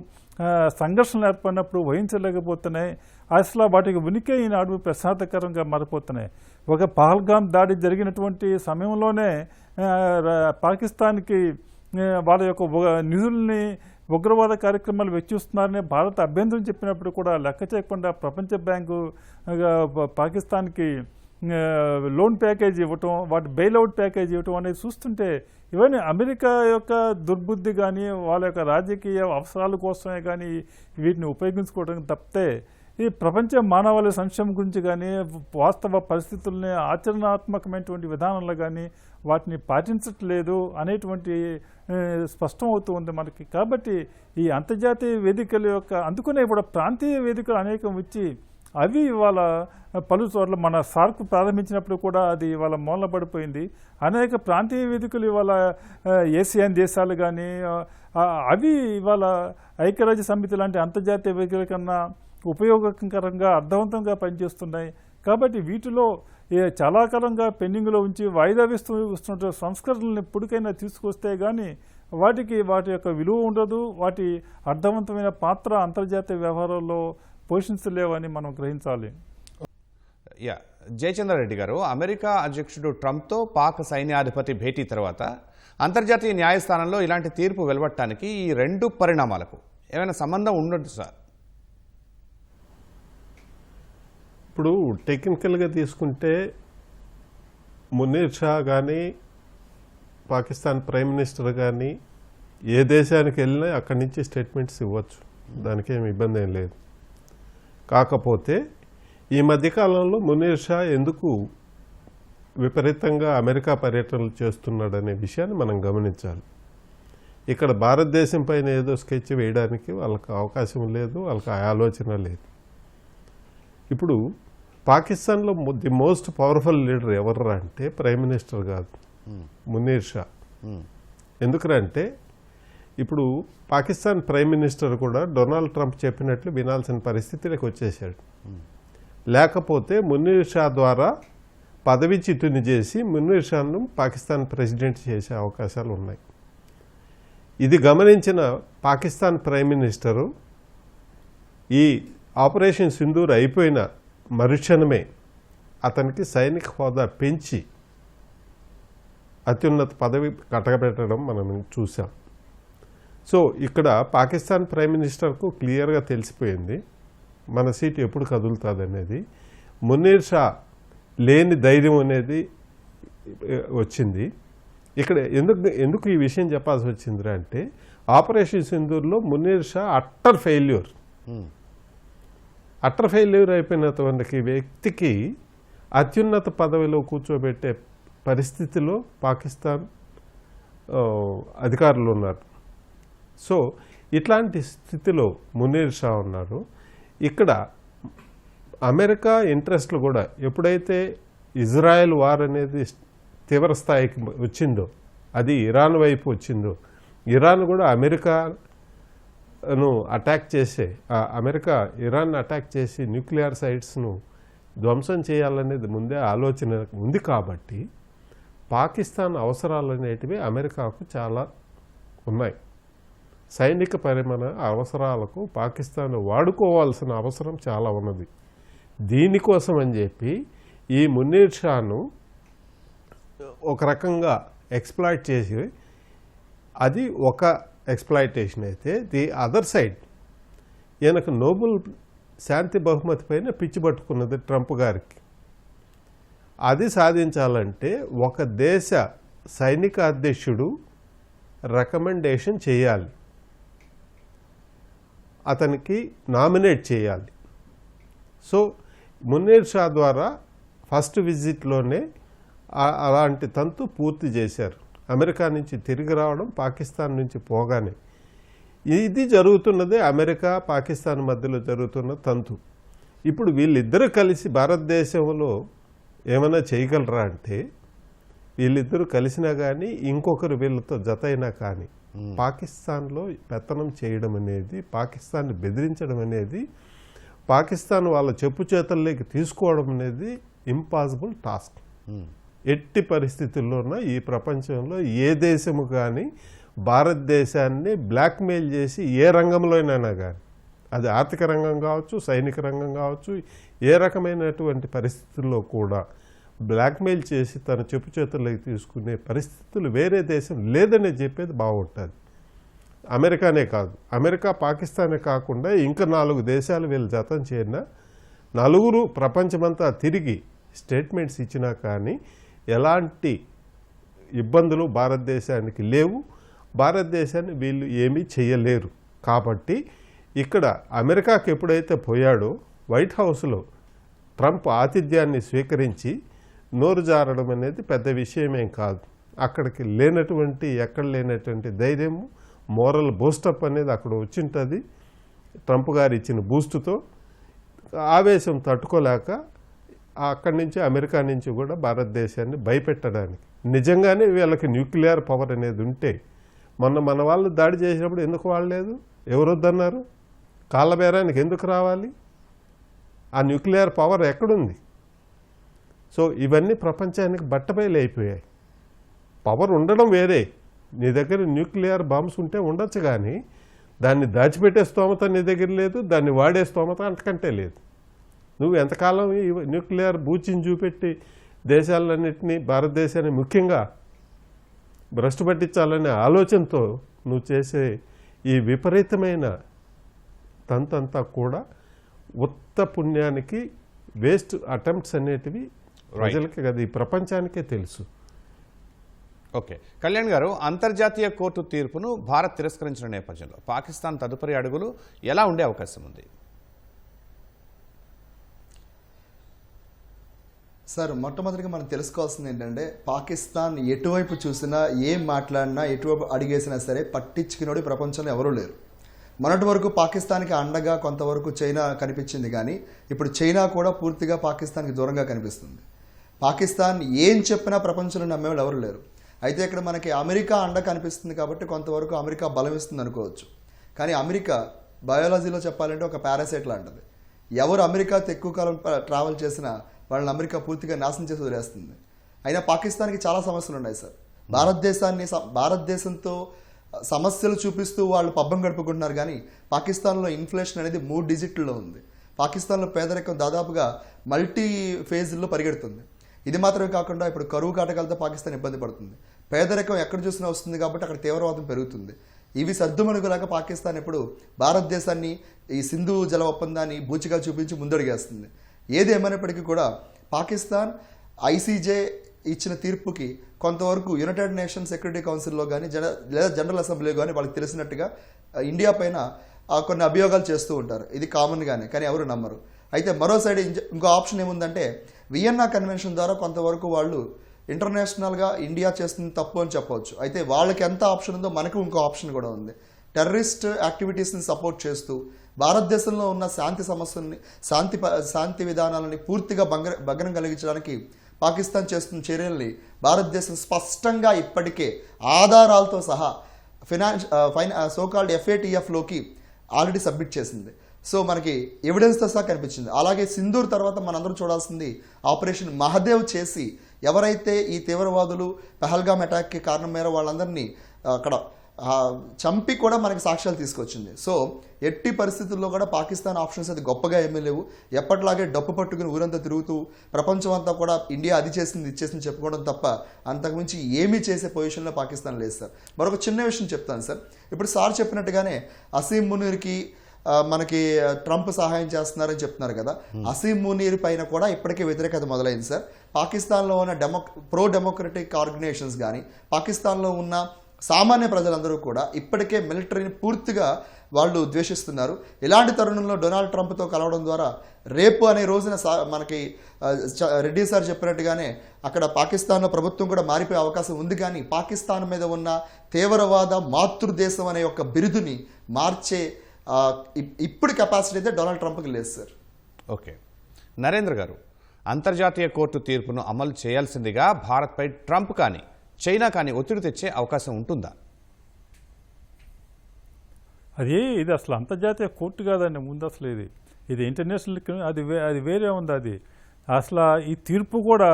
సంఘర్షణలు ఏర్పడినప్పుడు వహించలేకపోతున్నాయి. అసలు వాటికి ఉనికి ఈనాడు ప్రసాదకరంగా మారిపోతున్నాయి. ఒక పహల్గామ్ దాడి జరిగినటువంటి సమయంలోనే పాకిస్తాన్కి వాళ్ళ యొక్క నిధుల్ని ఉగ్రవాద కార్యక్రమాలు వెచ్చిస్తున్నారని భారత్ అభ్యంతరం చెప్పినప్పుడు కూడా లెక్క చేయకుండా ప్రపంచ బ్యాంకు పాకిస్తాన్కి లోన్ ప్యాకేజ్ ఇవ్వటం, వాటి బెయిల్అవుట్ ప్యాకేజ్ ఇవ్వటం అనేది చూస్తుంటే ఇవన్నీ అమెరికా యొక్క దుర్బుద్ధి కానీ వాళ్ళ యొక్క రాజకీయ అవసరాల కోసమే కానీ వీటిని ఉపయోగించుకోవడం తప్పితే ఈ ప్రపంచ మానవాళి సంక్షేమం గురించి కానీ వాస్తవ పరిస్థితుల్ని ఆచరణాత్మకమైనటువంటి విధానంలో కానీ వాటిని పాటించట్లేదు అనేటువంటి స్పష్టం అవుతూ ఉంది మనకి. కాబట్టి ఈ అంతర్జాతీయ వేదికల యొక్క అందుకునే ఇప్పుడు ప్రాంతీయ వేదికలు అనేకం వచ్చి అవి ఇవాళ పలు చోట్ల మన సార్క్ ప్రారంభించినప్పుడు కూడా అది ఇవాళ మూలపడిపోయింది. అనేక ప్రాంతీయ వేదికలు ఇవాళ ఏసియన్ దేశాలు కానీ అవి ఇవాళ ఐక్యరాజ్య సమితి లాంటి అంతర్జాతీయ వేదికల కన్నా ఉపయోగకరంగా అర్థవంతంగా పనిచేస్తున్నాయి. కాబట్టి వీటిలో చాలా కాలంగా పెండింగ్లో ఉంచి వాయిదా వేస్తున్న సంస్కరణలను ఎప్పటికైనా తీసుకొస్తే కానీ వాటి యొక్క విలువ ఉండదు, వాటి అర్థవంతమైన పాత్ర అంతర్జాతీయ వ్యవహారాల్లో పోషించలేవని మనం గ్రహించాలి. జయచంద్రారెడ్డి గారు, అమెరికా అధ్యక్షుడు ట్రంప్తో పాక్ సైన్యాధిపతి భేటీ తర్వాత అంతర్జాతీయ న్యాయస్థానంలో ఇలాంటి తీర్పు వెలువడటానికి ఈ రెండు పరిణామాలకు ఏమైనా సంబంధం ఉండదు సార్? ఇప్పుడు టెక్నికల్గా తీసుకుంటే మునీర్ షా కానీ పాకిస్తాన్ ప్రైమ్ మినిస్టర్ కానీ ఏ దేశానికి వెళ్ళినా అక్కడి నుంచి స్టేట్మెంట్స్ ఇవ్వచ్చు, దానికేం ఇబ్బంది ఏం లేదు. కాకపోతే ఈ మధ్యకాలంలో మునీర్ షా ఎందుకు విపరీతంగా అమెరికా పర్యటనలు చేస్తున్నాడనే విషయాన్ని మనం గమనించాలి. ఇక్కడ భారతదేశం పైన ఏదో స్కెచ్ వేయడానికి వాళ్ళకి అవకాశం లేదు, వాళ్ళకి ఆలోచన లేదు. ఇప్పుడు పాకిస్తాన్లో ది మోస్ట్ పవర్ఫుల్ లీడర్ ఎవర్రా అంటే ప్రైమ్ మినిస్టర్ కాదు, మునీర్ షా. ఎందుకంటే ఇప్పుడు పాకిస్తాన్ ప్రైమ్ మినిస్టర్ కూడా డొనాల్డ్ ట్రంప్ చెప్పినట్లు వినాల్సిన పరిస్థితిలోకి వచ్చేసాడు. లేకపోతే మునీర్ షా ద్వారా పదవి చిట్టుని చేసి మునీర్ షాను పాకిస్తాన్ ప్రెసిడెంట్ చేసే అవకాశాలు ఉన్నాయి. ఇది గమనించిన పాకిస్తాన్ ప్రైమ్ మినిస్టరు ఈ ఆపరేషన్ సింధూర్ అయిపోయిన మరుక్షణమే అతనికి సైనిక హోదా పెంచి అత్యున్నత పదవి కట్టబెట్టడం మనం చూసాం. సో ఇక్కడ పాకిస్తాన్ ప్రైమ్ మినిస్టర్కు క్లియర్గా తెలిసిపోయింది మన సీటు ఎప్పుడు కదులుతుంది అనేది. మునీర్ షా లేని ధైర్యం అనేది వచ్చింది. ఇక్కడ ఎందుకు ఈ విషయం చెప్పాల్సి వచ్చిందిరా అంటే ఆపరేషన్ సింధూర్లో మునీర్ షా అట్టర్ ఫెయిల్యూర్ అయిపోయినటువంటి వ్యక్తికి అత్యున్నత పదవిలో కూర్చోబెట్టే పరిస్థితిలో పాకిస్తాన్ అధికారులు ఉన్నారు. సో ఇట్లాంటి స్థితిలో మునీర్ షా ఉన్నారు. ఇక్కడ అమెరికా ఇంట్రెస్ట్లు కూడా ఎప్పుడైతే ఇజ్రాయెల్ వార్ అనేది తీవ్ర స్థాయికి వచ్చిందో, అది ఇరాన్ వైపు వచ్చిందో, ఇరాన్ కూడా అమెరికాను అటాక్ చేసే ఇరాన్ అటాక్ చేసి న్యూక్లియర్ సైట్స్ను ధ్వంసం చేయాలనేది ముందే ఆలోచన ఉంది. కాబట్టి పాకిస్తాన్ అవసరాలు అనేటివి అమెరికాకు చాలా ఉన్నాయి. సైనిక పరిమాణ అవసరాలకు పాకిస్తాన్ వాడుకోవాల్సిన అవసరం చాలా ఉన్నది. దీనికోసం అని చెప్పి ఈ మునీర్ షాను ఒక రకంగా ఎక్స్ప్లాయిట్ చేసి, అది ఒక ఎక్స్ప్లాయిటేషన్ అయితే, ది అదర్ సైడ్ ఈయనకు నోబెల్ శాంతి బహుమతి పైన పిచ్చి పట్టుకున్నది ట్రంప్ గారికి. అది సాధించాలంటే ఒక దేశ సైనిక అధ్యక్షుడు రికమెండేషన్ చేయాలి, అతనికి నామినేట్ చేయాలి. సో మునీర్ షా ద్వారా ఫస్ట్ విజిట్లోనే అలాంటి తంతు పూర్తి చేశారు. అమెరికా నుంచి తిరిగి రావడం, పాకిస్తాన్ నుంచి పోగానే ఇది జరుగుతున్నదే అమెరికా పాకిస్తాన్ మధ్యలో జరుగుతున్న తంతు. ఇప్పుడు వీళ్ళిద్దరూ కలిసి భారతదేశంలో ఏమైనా చేయగలరా అంటే, వీళ్ళిద్దరూ కలిసినా కానీ ఇంకొకరు వీళ్ళతో జత అయినా కానీ పాకిస్తాన్లో పెత్తనం చేయడం అనేది, పాకిస్తాన్ని బెదిరించడం అనేది, పాకిస్తాన్ వాళ్ళ చెప్పు చేతల్లోకి తీసుకోవడం అనేది ఇంపాసిబుల్ టాస్క్. ఎట్టి పరిస్థితుల్లోనూ ఈ ప్రపంచంలో ఏ దేశము కానీ భారతదేశాన్ని బ్లాక్మెయిల్ చేసి ఏ రంగంలోనైనా కానీ, అది ఆర్థిక రంగం కావచ్చు, సైనిక రంగం కావచ్చు, ఏ రకమైనటువంటి పరిస్థితుల్లో కూడా బ్లాక్మెయిల్ చేసి తన చెప్పు చేతుల్లోకి తీసుకునే పరిస్థితులు వేరే దేశం లేదనే చెప్పేది బాగుంటుంది. అమెరికానే కాదు, అమెరికా పాకిస్తానే కాకుండా ఇంకా 4 దేశాలు వీళ్ళు జతం చేరిన 4 ప్రపంచమంతా తిరిగి స్టేట్మెంట్స్ ఇచ్చినా కానీ ఎలాంటి ఇబ్బందులు భారతదేశానికి లేవు, భారతదేశాన్ని వీళ్ళు ఏమీ చేయలేరు. కాబట్టి ఇక్కడ అమెరికాకి ఎప్పుడైతే పోయాడో వైట్ హౌస్లో ట్రంప్ ఆతిథ్యాన్ని స్వీకరించి నోరు జారడం అనేది పెద్ద విషయమేం కాదు. అక్కడికి ఎక్కడ లేనటువంటి ధైర్యము, మోరల్ బూస్టప్ అనేది అక్కడ వచ్చింటుంది. ట్రంప్ గారు ఇచ్చిన బూస్టుతో ఆవేశం తట్టుకోలేక అక్కడి నుంచి, అమెరికా నుంచి కూడా భారతదేశాన్ని భయపెట్టడానికి, నిజంగానే వీళ్ళకి న్యూక్లియర్ పవర్ అనేది ఉంటే, మన వాళ్ళు దాడి చేసినప్పుడు ఎందుకు వాడలేదు? ఎవరొద్దన్నారు? కాళ్ళబేరానికి ఎందుకు రావాలి? ఆ న్యూక్లియర్ పవర్ ఎక్కడుంది? సో ఇవన్నీ ప్రపంచానికి బట్టబయలు అయిపోయాయి. పవర్ ఉండడం వేరే, నీ దగ్గర న్యూక్లియర్ బాంబ్స్ ఉంటే ఉండొచ్చు, కానీ దాన్ని దాచిపెట్టే స్తోమత నీ దగ్గర లేదు, దాన్ని వాడే స్తోమత అంతకంటే లేదు. నువ్వు ఎంతకాలం ఈ న్యూక్లియర్ బూచిని చూపెట్టి దేశాలన్నింటినీ, భారతదేశాన్ని ముఖ్యంగా భ్రష్టు పట్టించాలనే ఆలోచనతో నువ్వు చేసే ఈ విపరీతమైన తంతంతా కూడా ఉత్త పుణ్యానికి వేస్ట్ అటెంప్ట్స్ అనేటివి ప్రజలకి కదా, ఈ ప్రపంచానికే తెలుసు. ఓకే, కళ్యాణ్ గారు, అంతర్జాతీయ కోర్టు తీర్పును భారత్ తిరస్కరించిన నేపథ్యంలో పాకిస్తాన్ తదుపరి అడుగులు ఎలా ఉండే అవకాశం ఉంది? సార్, మొట్టమొదటిగా మనం తెలుసుకోవాల్సింది ఏంటంటే, పాకిస్తాన్ ఎటువైపు చూసినా, ఏం మాట్లాడినా, ఎటువైపు అడిగేసినా సరే పట్టించుకునేవాడు ప్రపంచంలో ఎవరూ లేరు. మొన్నటి వరకు పాకిస్తాన్కి అండగా కొంతవరకు చైనా కనిపించింది, కానీ ఇప్పుడు చైనా కూడా పూర్తిగా పాకిస్తాన్కి దూరంగా కనిపిస్తుంది. పాకిస్తాన్ ఏం చెప్పినా ప్రపంచంలో నమ్మేవాళ్ళు ఎవరు లేరు. అయితే ఇక్కడ మనకి అమెరికా అండ కనిపిస్తుంది కాబట్టి కొంతవరకు అమెరికా బలం ఇస్తుంది అనుకోవచ్చు. కానీ అమెరికా బయాలజీలో చెప్పాలంటే ఒక పారాసైట్ లాంటిది. ఎవరు అమెరికాతో ఎక్కువ కాలం ట్రావెల్ చేసినా వాళ్ళని అమెరికా పూర్తిగా నాశనం చేసి వదిలేస్తుంది. అయినా పాకిస్తాన్కి చాలా సమస్యలు ఉన్నాయి సార్. భారతదేశంతో సమస్యలు చూపిస్తూ వాళ్ళు పబ్బం గడుపుకుంటున్నారు, కానీ పాకిస్తాన్లో ఇన్ఫ్లేషన్ అనేది 3 డిజిట్లో ఉంది. పాకిస్తాన్లో పేదరికం దాదాపుగా మల్టీ ఫేజ్ల్లో పరిగెడుతుంది. ఇది మాత్రమే కాకుండా ఇప్పుడు కరువు కాటకాలతో పాకిస్తాన్ ఇబ్బంది పడుతుంది. పేదరికం ఎక్కడ చూసినా వస్తుంది కాబట్టి అక్కడ తీవ్రవాదం పెరుగుతుంది. ఇవి సర్దుమణుగులాగా పాకిస్తాన్ ఇప్పుడు భారతదేశాన్ని, ఈ సింధు జల ఒప్పందాన్ని బూచిగా చూపించి ముందడుగేస్తుంది. ఏది ఏమైనప్పటికీ కూడా పాకిస్తాన్ ఐసీజే ఇచ్చిన తీర్పుకి కొంతవరకు యునైటెడ్ నేషన్స్ సెక్యూరిటీ కౌన్సిల్లో కానీ లేదా జనరల్ అసెంబ్లీలో కానీ వాళ్ళకి తెలిసినట్టుగా ఇండియా పైన కొన్ని అభియోగాలు చేస్తూ ఉంటారు. ఇది కామన్గానే, కానీ ఎవరు నమ్మరు. అయితే మరో సైడ్ ఇంకో ఆప్షన్ ఏముందంటే, వియన్నా కన్వెన్షన్ ద్వారా కొంతవరకు వాళ్ళు ఇంటర్నేషనల్గా ఇండియా చేస్తుంది తప్పు అని చెప్పవచ్చు. అయితే వాళ్ళకి ఎంత ఆప్షన్ ఉందో మనకు ఇంకో ఆప్షన్ కూడా ఉంది. టెర్రరిస్ట్ యాక్టివిటీస్ని సపోర్ట్ చేస్తూ భారతదేశంలో ఉన్న శాంతి సమస్యల్ని, శాంతి విధానాలని పూర్తిగా భగ్నం కలిగించడానికి పాకిస్తాన్ చేస్తున్న చర్యల్ని భారతదేశం స్పష్టంగా ఇప్పటికే ఆధారాలతో సహా సోకాల్డ్ FATFలోకి ఆల్రెడీ సబ్మిట్ చేసింది. సో మనకి ఎవిడెన్స్తో సహా కనిపించింది. అలాగే సింధూర్ తర్వాత మనందరం చూడాల్సింది ఆపరేషన్ మహదేవ్ చేసి ఎవరైతే ఈ తీవ్రవాదులు పహల్గామ్ అటాక్కి కారణం మేర వాళ్ళందరినీ అక్కడ చంపి కూడా మనకి సాక్ష్యాలు తీసుకొచ్చింది. సో ఎట్టి పరిస్థితుల్లో కూడా పాకిస్తాన్ ఆప్షన్స్ అది గొప్పగా ఏమీ లేవు. ఎప్పటిలాగే డప్పు పట్టుకుని ఊరంతా తిరుగుతూ ప్రపంచం అంతా కూడా ఇండియా అది చేసింది ఇది చేసింది చెప్పుకోవడం తప్ప అంతకుమించి ఏమీ చేసే పొజిషన్లో పాకిస్తాన్ లేదు సార్. మరొక చిన్న విషయం చెప్తాను సార్. ఇప్పుడు సార్ చెప్పినట్టుగానే అసీం మునీర్కి మనకి ట్రంప్ సహాయం చేస్తున్నారని చెప్తున్నారు కదా. అసీం మునీర్ పైన కూడా ఇప్పటికే వ్యతిరేకత మొదలైంది సార్. పాకిస్తాన్లో ఉన్న ప్రో డెమోక్రటిక్ ఆర్గనైజేషన్స్ కానీ, పాకిస్తాన్లో ఉన్న సామాన్య ప్రజలందరూ కూడా ఇప్పటికే మిలిటరీని పూర్తిగా వాళ్ళు ద్వేషిస్తున్నారు. ఇలాంటి తరుణంలో డొనాల్డ్ ట్రంప్తో కలవడం ద్వారా రేపు అనే రోజున మనకి రెడ్డి సార్ చెప్పినట్టుగానే అక్కడ పాకిస్తాన్లో ప్రభుత్వం కూడా మారిపోయే అవకాశం ఉంది. కానీ పాకిస్తాన్ మీద ఉన్న తీవ్రవాద మాతృదేశం అనే ఒక బిరుదుని మార్చే ఇప్పుడు కెపాసిటీ అయితే డొనాల్డ్ ట్రంప్కి లేదు సార్. ఓకే, నరేంద్ర గారు, అంతర్జాతీయ కోర్టు తీర్పును అమలు చేయాల్సిందిగా భారత్పై ట్రంప్ కానీ చైనా కానీ ఒత్తిడి తెచ్చే అవకాశం ఉంటుందా? ఇది అసలు అంతర్జాతీయ కోర్టు కాదండి ముందు అసలు ఇది ఇంటర్నేషనల్ అది వేరే ఉంది. అది అసలు ఈ తీర్పు కూడా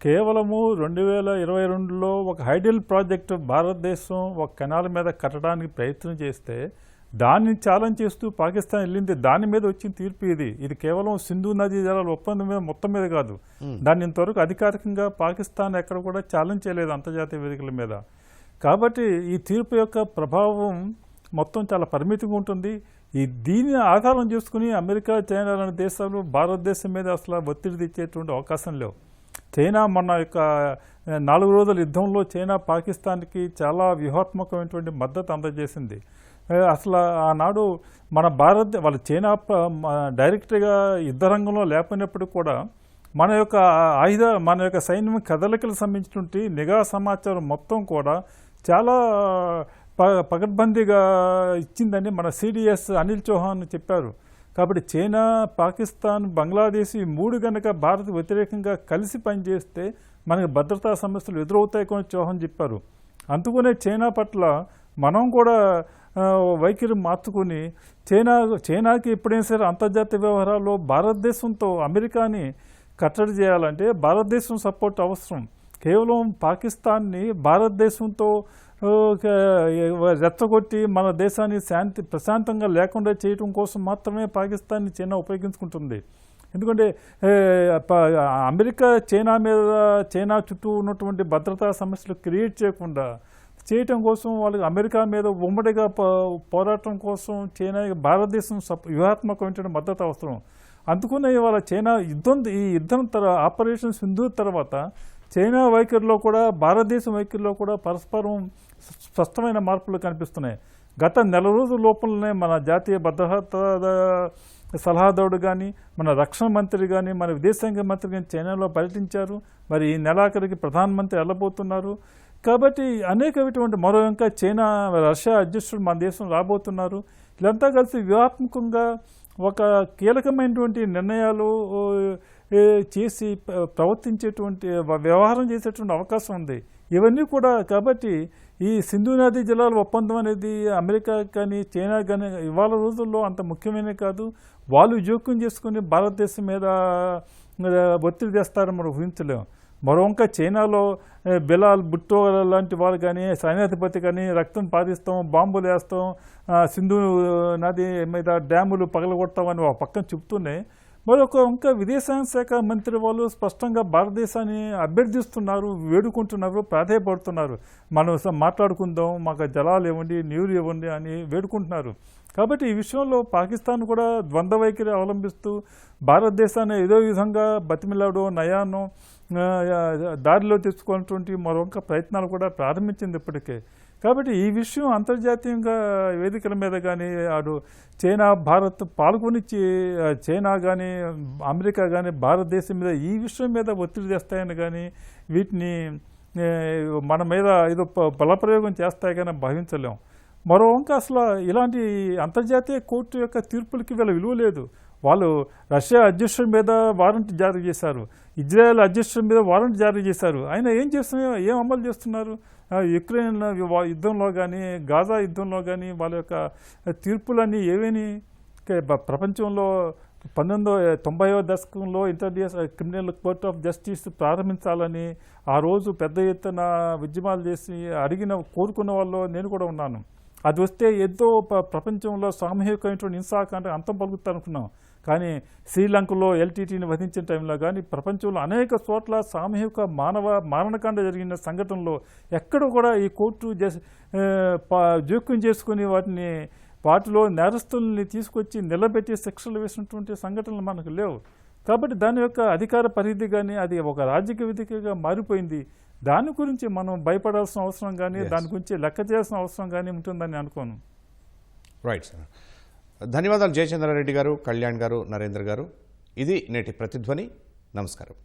కేవలము 2022లో ఒక హైడల్ ప్రాజెక్టు భారతదేశం ఒక కెనాల్ మీద కట్టడానికి ప్రయత్నం చేస్తే దాన్ని ఛాలెంజ్ చేస్తూ పాకిస్తాన్ వెళ్ళింది. దాని మీద వచ్చిన తీర్పు ఇది కేవలం సింధు నదీ జలాల ఒప్పందం మీద మొత్తం మీద కాదు. దాన్ని ఇంతవరకు అధికారికంగా పాకిస్తాన్ ఎక్కడ కూడా ఛాలెంజ్ చేయలేదు అంతర్జాతీయ వేదికల మీద. కాబట్టి ఈ తీర్పు యొక్క ప్రభావం మొత్తం చాలా పరిమితంగా ఉంటుంది. దీన్ని ఆధారం చేసుకుని అమెరికా, చైనా లాంటి దేశాలు భారతదేశం మీద అసలు ఒత్తిడి తెచ్చేటువంటి అవకాశం లేవు. చైనా మొన్న యొక్క 4 రోజుల యుద్ధంలో చైనా పాకిస్తాన్కి చాలా వ్యూహాత్మకమైనటువంటి మద్దతు అందజేసింది. అసలు ఆనాడు వాళ్ళ చైనా డైరెక్ట్గా యుద్ధ రంగంలో లేకపోయినప్పటికీ కూడా మన యొక్క సైన్యం కదలికలకు సంబంధించినటువంటి నిఘా సమాచారం మొత్తం కూడా చాలా పకడ్బందీగా ఇచ్చిందని మన సిడిఎస్ అనిల్ చౌహాన్ చెప్పారు. కాబట్టి చైనా, పాకిస్తాన్, బంగ్లాదేశ్ ఈ 3 గనక భారత్ వ్యతిరేకంగా కలిసి పనిచేస్తే మనకి భద్రతా సమస్యలు ఎదురవుతాయి కొని చౌహాన్ చెప్పారు. అందుకనే చైనా పట్ల మనం కూడా వైఖరి మార్చుకుని చైనాకి ఎప్పుడైనా సరే అంతర్జాతీయ వ్యవహారాల్లో భారతదేశంతో అమెరికాని కట్టడి చేయాలంటే భారతదేశం సపోర్ట్ అవసరం. కేవలం పాకిస్తాన్ని భారతదేశంతో రెచ్చగొట్టి మన దేశాన్ని ప్రశాంతంగా లేకుండా చేయడం కోసం మాత్రమే పాకిస్తాన్ని చైనా ఉపయోగించుకుంటుంది. ఎందుకంటే అమెరికా చైనా చుట్టూ ఉన్నటువంటి భద్రతా సమస్యలు క్రియేట్ చేయకుండా చేయటం కోసం వాళ్ళకి అమెరికా మీద ఉమ్మడిగా పోరాటం కోసం భారతదేశం వ్యూహాత్మకమైన మద్దతు అవసరం. అందుకనే ఇవాళ ఈ యుద్ధం ఆపరేషన్ సింధూర్ తర్వాత చైనా వైఖరిలో కూడా భారతదేశం వైఖరిలో కూడా పరస్పరం స్పష్టమైన మార్పులు కనిపిస్తున్నాయి. గత 4 రోజుల లోపలనే మన జాతీయ భద్రతా సలహాదారుడు కానీ, మన రక్షణ మంత్రి కానీ, మన విదేశాంగ మంత్రి కానీ చైనాలో పర్యటించారు. మరి ఈ నెలాఖరికి ప్రధానమంత్రి వెళ్ళబోతున్నారు. కాబట్టి అనేకమైనటువంటి మరో ఇంకా రష్యా అధ్యక్షుడు మన దేశం రాబోతున్నారు. వీళ్ళంతా కలిసి వ్యూహాత్మకంగా ఒక కీలకమైనటువంటి నిర్ణయాలు చేసి ప్రవర్తించేటువంటి వ్యవహారం చేసేటువంటి అవకాశం ఉంది. ఇవన్నీ కూడా కాబట్టి ఈ సింధు నదీ జలాల ఒప్పందం అనేది అమెరికా కానీ చైనా కానీ ఇవాళ రోజుల్లో అంత ముఖ్యమైనవి కాదు. వాళ్ళు జోక్యం చేసుకుని భారతదేశం మీద ఒత్తిడి తెస్తారని మనం ఊహించలేము. మరొక చైనాలో బిలాల్ భుట్టో లాంటి వాళ్ళు కానీ సైన్యాధిపతి కానీ రక్తం పారిస్తాం, బాంబులు వేస్తాం, సింధు నది మీద డ్యాములు పగలగొట్టామని ఒక పక్కన చెప్తూనే ఇంకా విదేశాంగ శాఖ మంత్రి వాళ్ళు స్పష్టంగా భారతదేశాన్ని అభ్యర్థిస్తున్నారు, వేడుకుంటున్నారు, ప్రాధాయపడుతున్నారు. మనం మాట్లాడుకుందాం, మాకు జలాలు ఇవ్వండి, నీరు ఇవ్వండి అని వేడుకుంటున్నారు. కాబట్టి ఈ విషయంలో పాకిస్తాన్ కూడా ద్వంద్వ వైఖరి అవలంబిస్తూ భారతదేశాన్ని ఏదో విధంగా బతిమిలాడో నయానో దారిలో తెచ్చుకున్నటువంటి మరొక ప్రయత్నాలు కూడా ప్రారంభించింది ఇప్పటికే. కాబట్టి ఈ విషయం అంతర్జాతీయంగా వేదికల మీద కానీ చైనా, భారత్ పాల్గొని చైనా కానీ అమెరికా కానీ భారతదేశం మీద ఈ విషయం మీద ఒత్తిడి చేస్తాయని కానీ వీటిని మన మీద ఏదో బలప్రయోగం చేస్తాయి కానీ భావించలేం. మరో వంక అసలు ఇలాంటి అంతర్జాతీయ కోర్టు యొక్క తీర్పులకి వీళ్ళ విలువ లేదు. వాళ్ళు రష్యా అధ్యక్షుడి మీద వారెంట్ జారీ చేశారు, ఇజ్రాయెల్ అధ్యక్షుడి మీద వారెంట్ జారీ చేశారు. ఆయన ఏం అమలు చేస్తున్నారు? యుక్రెయిన్ యుద్ధంలో కానీ గాజా యుద్ధంలో కానీ వాళ్ళ యొక్క తీర్పులన్నీ ఏవేని ప్రపంచంలో 1990వ దశకంలో international criminal court of justice ప్రారంభించాలని ఆ రోజు పెద్ద ఎత్తున ఉద్యమాలు చేసి కోరుకున్న వాళ్ళు నేను కూడా ఉన్నాను. అది వస్తే ఏదో ప్రపంచంలో సామూహికమైనటువంటి హింసాకాండ అంతం పలుకుతారనుకున్నాం. కానీ శ్రీలంకలో ఎల్టీటీని వధించిన టైంలో కానీ ప్రపంచంలో అనేక చోట్ల సామూహిక మారణకాండ జరిగిన సంఘటనలో ఎక్కడ కూడా ఈ కోర్టు జోక్యం చేసుకుని వాటిలో నేరస్తుల్ని తీసుకొచ్చి నిలబెట్టి శిక్షలు వేసినటువంటి సంఘటనలు మనకు లేవు. కాబట్టి దాని యొక్క అధికార పరిధి కానీ అది ఒక రాజకీయ వేదికగా మారిపోయింది. దాని గురించి మనం భయపడాల్సిన అవసరం కానీ దాని గురించి లెక్క చేయాల్సిన అవసరం కానీ ఉంటుందని అనుకోను. రైట్ సార్, ధన్యవాదాలు జయచంద్రారెడ్డి గారు, కళ్యాణ్ గారు, నరేంద్ర గారు. ఇది నేటి ప్రతిధ్వని. నమస్కారం.